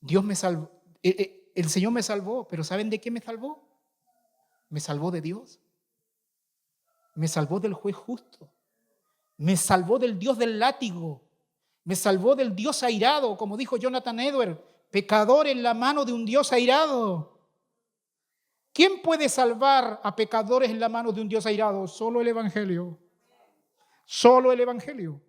Dios me salvó, el Señor me salvó, pero ¿saben de qué me salvó? Me salvó de Dios. Me salvó del juez justo. Me salvó del Dios del látigo. Me salvó del Dios airado, como dijo Jonathan Edwards, pecador en la mano de un Dios airado. ¿Quién puede salvar a pecadores en la mano de un Dios airado? Solo el Evangelio. Solo el Evangelio.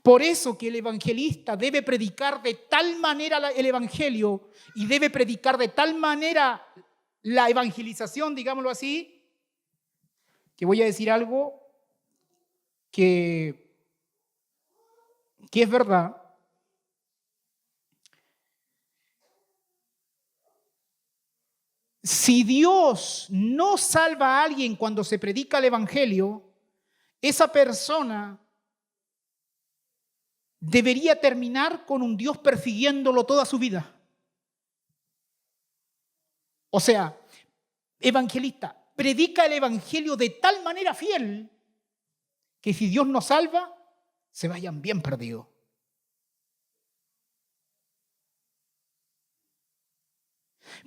Por eso que el evangelista debe predicar de tal manera el Evangelio y debe predicar de tal manera la evangelización, digámoslo así, que voy a decir algo que es verdad. Si Dios no salva a alguien cuando se predica el evangelio, esa persona debería terminar con un Dios persiguiéndolo toda su vida. O sea, evangelista, predica el evangelio de tal manera fiel que si Dios no salva, se vayan bien perdidos.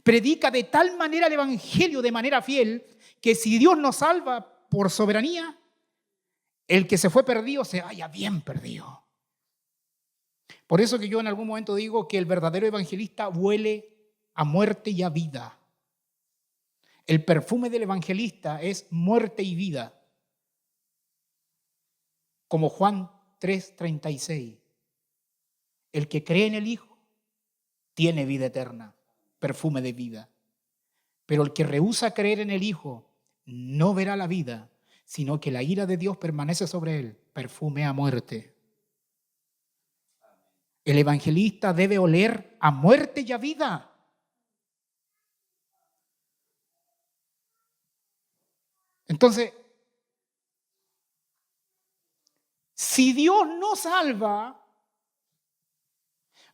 Predica de tal manera el evangelio de manera fiel que si Dios no salva por soberanía, el que se fue perdido se vaya bien perdido. Por eso que yo en algún momento digo que el verdadero evangelista huele a muerte y a vida. El perfume del evangelista es muerte y vida. Como Juan 3:36. El que cree en el Hijo tiene vida eterna, perfume de vida. Pero el que rehúsa creer en el Hijo no verá la vida, sino que la ira de Dios permanece sobre él, perfume a muerte. El evangelista debe oler a muerte y a vida. Entonces, si Dios no salva,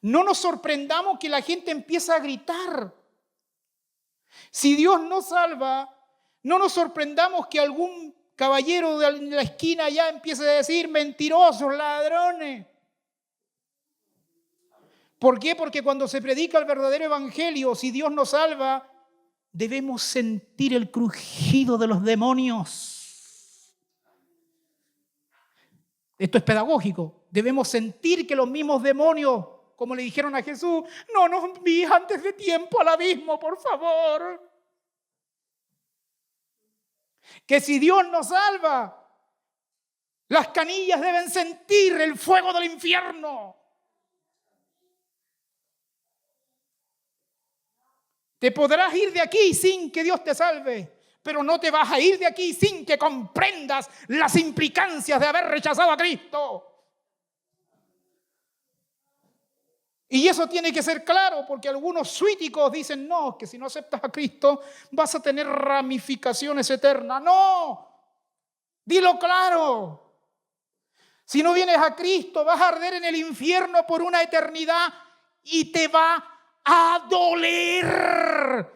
no nos sorprendamos que la gente empieza a gritar. Si Dios no salva, no nos sorprendamos que algún caballero de la esquina ya empiece a decir mentirosos, ladrones. ¿Por qué? Porque cuando se predica el verdadero evangelio, si Dios nos salva, debemos sentir el crujido de los demonios. Esto es pedagógico. Debemos sentir que los mismos demonios, como le dijeron a Jesús, no nos envíes antes de tiempo al abismo, por favor. Que si Dios nos salva, las canillas deben sentir el fuego del infierno. Te podrás ir de aquí sin que Dios te salve, pero no te vas a ir de aquí sin que comprendas las implicancias de haber rechazado a Cristo. Y eso tiene que ser claro, porque algunos suíticos dicen, no, que si no aceptas a Cristo vas a tener ramificaciones eternas. No, dilo claro. Si no vienes a Cristo vas a arder en el infierno por una eternidad y te va a doler.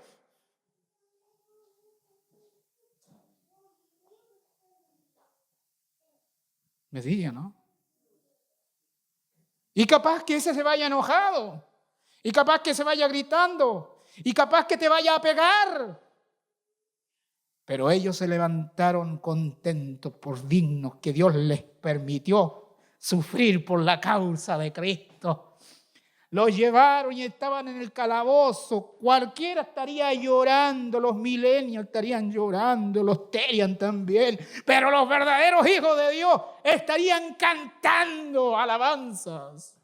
Me diga, ¿no? Y capaz que ese se vaya enojado, y capaz que se vaya gritando, y capaz que te vaya a pegar. Pero ellos se levantaron contentos por dignos que Dios les permitió sufrir por la causa de Cristo. Los llevaron y estaban en el calabozo. Cualquiera estaría llorando, los millennials estarían llorando, los terian también. Pero los verdaderos hijos de Dios estarían cantando alabanzas.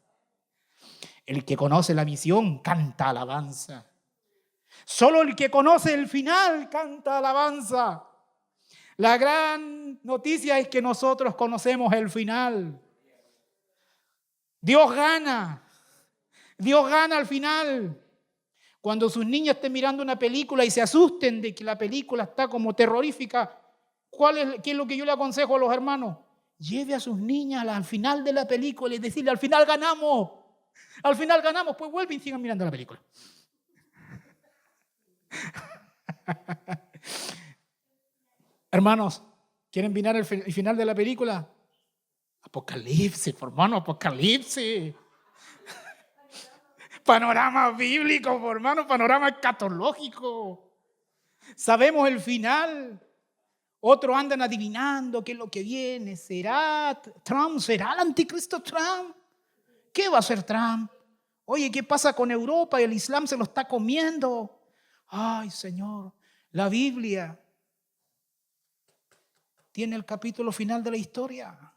El que conoce la misión canta alabanza. Solo el que conoce el final canta alabanza. La gran noticia es que nosotros conocemos el final. Dios gana. Dios gana al final. Cuando sus niños estén mirando una película y se asusten de que la película está como terrorífica, ¿qué es lo que yo le aconsejo a los hermanos? Lleve a sus niñas al final de la película y decirle, al final ganamos. Al final ganamos, pues vuelven y sigan mirando la película. Hermanos, ¿quieren mirar el final de la película? Apocalipsis, hermano, Apocalipsis. Panorama bíblico, hermano, panorama escatológico. Sabemos el final. Otros andan adivinando qué es lo que viene. ¿Será Trump? ¿Será el anticristo Trump? ¿Qué va a hacer Trump? Oye, ¿qué pasa con Europa? El Islam se lo está comiendo. Ay, Señor, la Biblia tiene el capítulo final de la historia.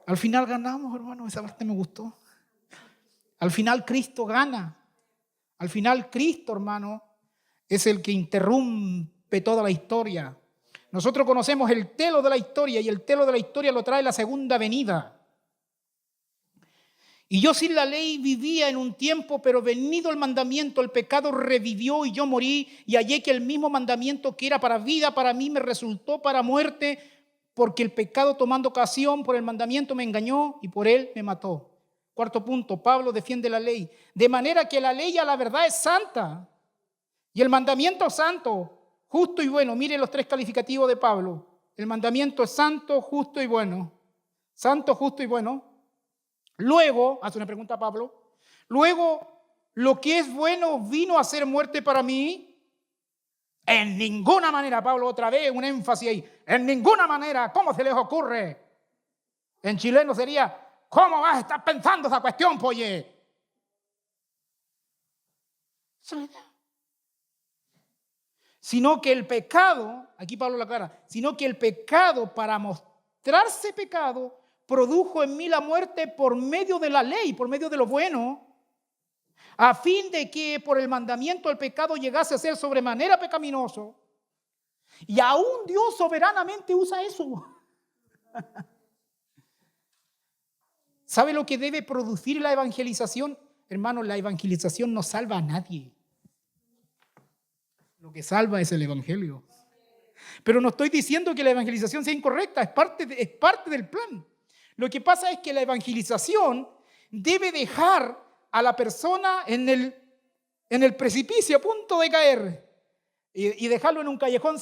Al final ganamos, hermano, esa parte me gustó. Al final Cristo gana. Al final Cristo, hermano, es el que interrumpe toda la historia. Nosotros conocemos el telo de la historia y el telo de la historia lo trae la segunda venida. Y yo sin la ley vivía en un tiempo, pero venido el mandamiento, el pecado revivió y yo morí y hallé que el mismo mandamiento que era para vida, para mí me resultó para muerte, porque el pecado tomando ocasión por el mandamiento me engañó y por él me mató. Cuarto punto, Pablo defiende la ley. De manera que la ley a la verdad es santa y el mandamiento es santo, justo y bueno. Miren los tres calificativos de Pablo. El mandamiento es santo, justo y bueno. Santo, justo y bueno. Luego, hace una pregunta a Pablo, luego, lo que es bueno vino a ser muerte para mí. En ninguna manera, Pablo, otra vez un énfasis ahí. En ninguna manera, ¿cómo se les ocurre? En chileno sería, ¿cómo vas a estar pensando esa cuestión, poye? Sino que el pecado, aquí Pablo la aclara, sino que el pecado para mostrarse pecado produjo en mí la muerte por medio de la ley, por medio de lo bueno, a fin de que por el mandamiento el pecado llegase a ser sobremanera pecaminoso. Y aún Dios soberanamente usa eso. ¿Sabe lo que debe producir la evangelización? Hermanos, la evangelización no salva a nadie. Lo que salva es el evangelio. Pero no estoy diciendo que la evangelización sea incorrecta, es parte del plan. Lo que pasa es que la evangelización debe dejar a la persona en el precipicio a punto de caer y dejarlo en un callejón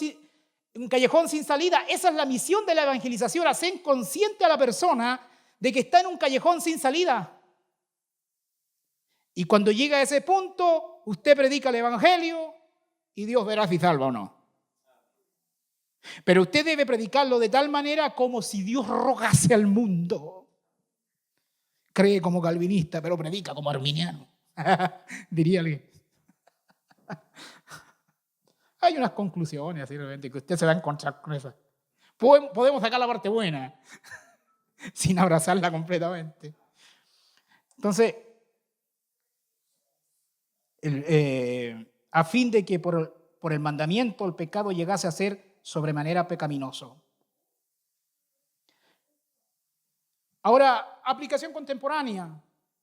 sin salida. Esa es la misión de la evangelización, hacer consciente a la persona de que está en un callejón sin salida. Y cuando llega a ese punto, usted predica el evangelio y Dios verá si salva o no. Pero usted debe predicarlo de tal manera como si Dios rogase al mundo. Cree como calvinista, pero predica como arminiano. Diría alguien. Hay unas conclusiones así realmente que usted se va a encontrar con esas. Podemos sacar la parte buena sin abrazarla completamente. Entonces, a fin de que por el mandamiento el pecado llegase a ser sobremanera pecaminoso. Ahora, aplicación contemporánea.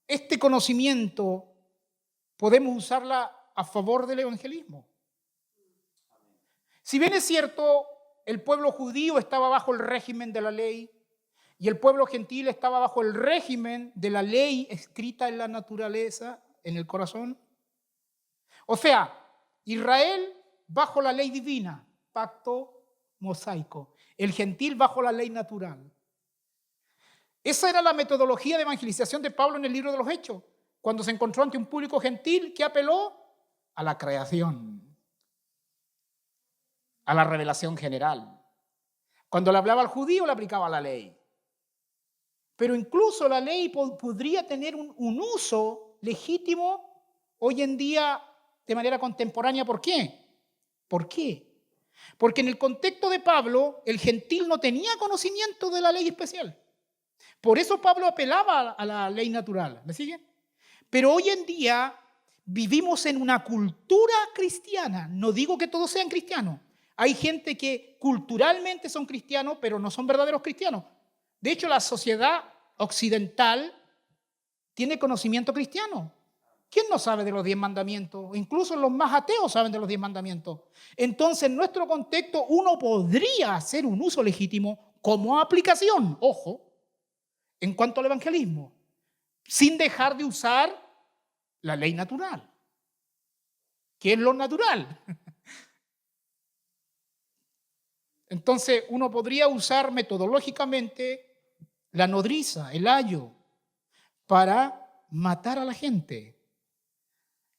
Este conocimiento podemos usarla a favor del evangelismo. Si bien es cierto, el pueblo judío estaba bajo el régimen de la ley y el pueblo gentil estaba bajo el régimen de la ley escrita en la naturaleza, en el corazón. O sea, Israel bajo la ley divina, pacto mosaico. El gentil bajo la ley natural. Esa era la metodología de evangelización de Pablo en el libro de los Hechos, cuando se encontró ante un público gentil que apeló a la creación, a la revelación general. Cuando le hablaba al judío, le aplicaba la ley. Pero incluso la ley podría tener un uso legítimo hoy en día de manera contemporánea. ¿Por qué? ¿Por qué? Porque en el contexto de Pablo, el gentil no tenía conocimiento de la ley especial. Por eso Pablo apelaba a la ley natural. ¿Me siguen? Pero hoy en día vivimos en una cultura cristiana. No digo que todos sean cristianos. Hay gente que culturalmente son cristianos, pero no son verdaderos cristianos. De hecho, la sociedad occidental tiene conocimiento cristiano. ¿Quién no sabe de los 10 mandamientos? Incluso los más ateos saben de los 10 mandamientos. Entonces, en nuestro contexto, uno podría hacer un uso legítimo como aplicación, ojo, en cuanto al evangelismo, sin dejar de usar la ley natural. ¿Qué es lo natural? Entonces, uno podría usar metodológicamente la nodriza, el ayo, para matar a la gente.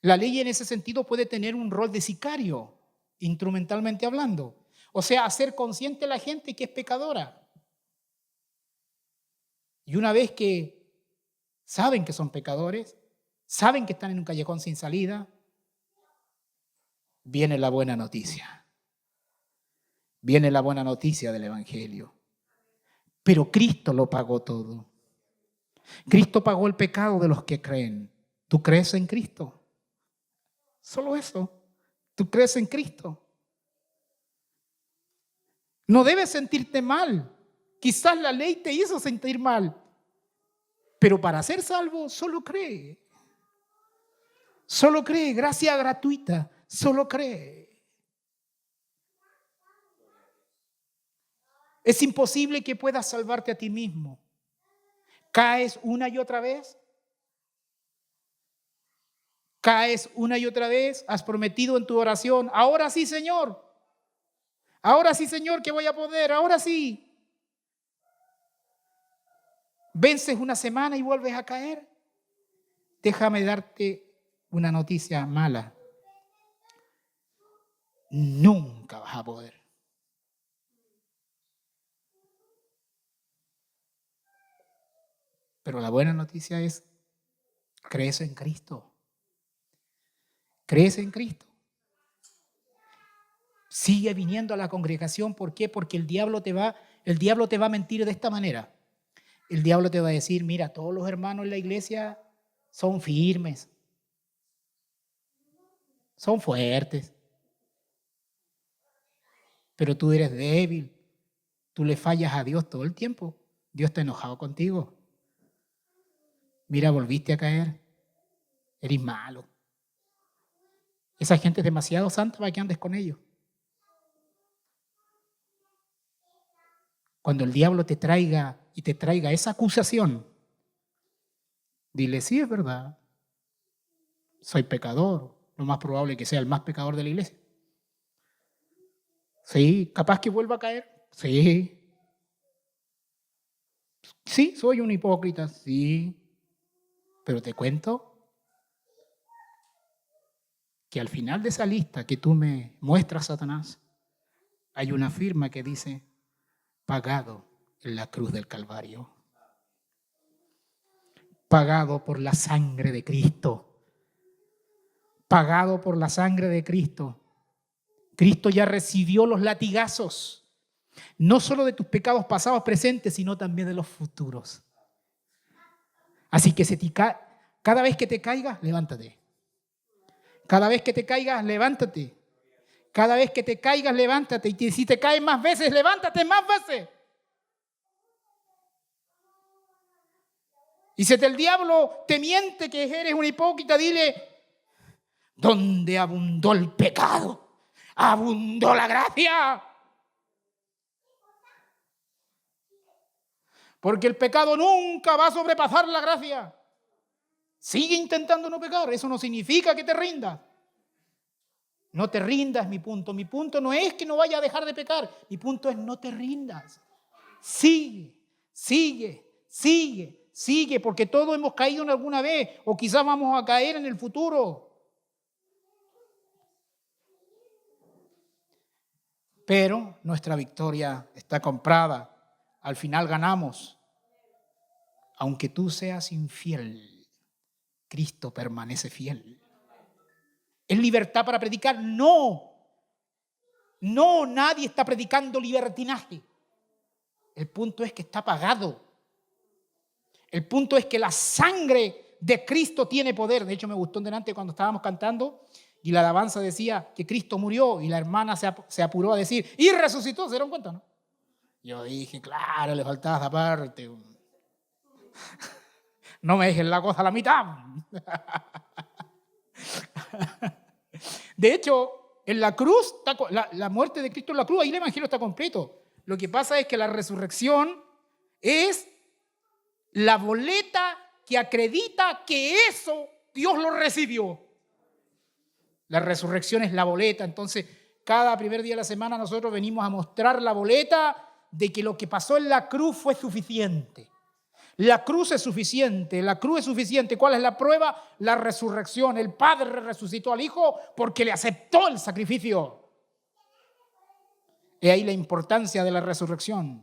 La ley en ese sentido puede tener un rol de sicario, instrumentalmente hablando. O sea, hacer consciente a la gente que es pecadora. Y una vez que saben que son pecadores, saben que están en un callejón sin salida, viene la buena noticia. Viene la buena noticia del evangelio. Pero Cristo lo pagó todo. Cristo pagó el pecado de los que creen. ¿Tú crees en Cristo? Solo eso. ¿Tú crees en Cristo? No debes sentirte mal. Quizás la ley te hizo sentir mal. Pero para ser salvo, solo cree. Solo cree, gracia gratuita, solo cree. Es imposible que puedas salvarte a ti mismo. Caes una y otra vez. Caes una y otra vez. Has prometido en tu oración, ahora sí, Señor. Ahora sí, Señor, que voy a poder. Ahora sí. Vences una semana y vuelves a caer. Déjame darte una noticia mala. Nunca vas a poder. Pero la buena noticia es, crees en Cristo. Crees en Cristo. Sigue viniendo a la congregación. ¿Por qué? Porque el diablo te va a mentir de esta manera. El diablo te va a decir, mira, todos los hermanos en la iglesia son firmes, son fuertes, pero tú eres débil, tú le fallas a Dios todo el tiempo, Dios está enojado contigo. Mira, volviste a caer, eres malo. Esa gente es demasiado santa para que andes con ellos. Cuando el diablo te traiga esa acusación, dile, sí, es verdad, soy pecador, lo más probable es que sea el más pecador de la iglesia. Sí, capaz que vuelva a caer, sí. Sí, soy un hipócrita, sí. Pero te cuento que al final de esa lista que tú me muestras, Satanás, hay una firma que dice, pagado en la cruz del Calvario. Pagado por la sangre de Cristo. Pagado por la sangre de Cristo. Cristo ya recibió los latigazos, no solo de tus pecados pasados, presentes, sino también de los futuros. Así que cada vez que te caigas, levántate. Cada vez que te caigas, levántate. Cada vez que te caigas, levántate. Y si te caes más veces, levántate más veces. Y si el diablo te miente que eres un hipócrita, dile, donde abundó el pecado, abundó la gracia. Porque el pecado nunca va a sobrepasar la gracia. Sigue intentando no pecar, eso no significa que te rindas. No te rindas, mi punto. Mi punto no es que no vaya a dejar de pecar. Mi punto es no te rindas. Sigue, sigue, sigue, sigue, porque todos hemos caído en alguna vez o quizás vamos a caer en el futuro. Pero nuestra victoria está comprada. Al final ganamos. Aunque tú seas infiel, Cristo permanece fiel. ¿Es libertad para predicar? No. No, nadie está predicando libertinaje. El punto es que está pagado. El punto es que la sangre de Cristo tiene poder. De hecho, me gustó delante cuando estábamos cantando y la alabanza decía que Cristo murió y la hermana se apuró a decir, y resucitó. ¿Se dieron cuenta, no? Yo dije, claro, le faltaba esa parte. No me dejen la cosa a la mitad. De hecho, en la cruz, la muerte de Cristo en la cruz, ahí el evangelio está completo. Lo que pasa es que la resurrección es la boleta que acredita que eso Dios lo recibió. La resurrección es la boleta. Entonces, cada primer día de la semana nosotros venimos a mostrar la boleta de que lo que pasó en la cruz fue suficiente. La cruz es suficiente, la cruz es suficiente. ¿Cuál es la prueba? La resurrección. El Padre resucitó al Hijo porque le aceptó el sacrificio. Y ahí la importancia de la resurrección.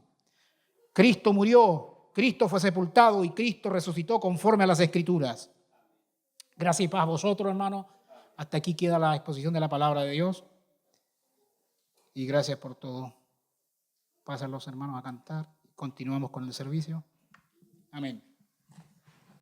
Cristo murió, Cristo fue sepultado y Cristo resucitó conforme a las Escrituras. Gracias y paz a vosotros, hermanos. Hasta aquí queda la exposición de la palabra de Dios. Y gracias por todo. Pasan los hermanos a cantar. Continuamos con el servicio. Amén.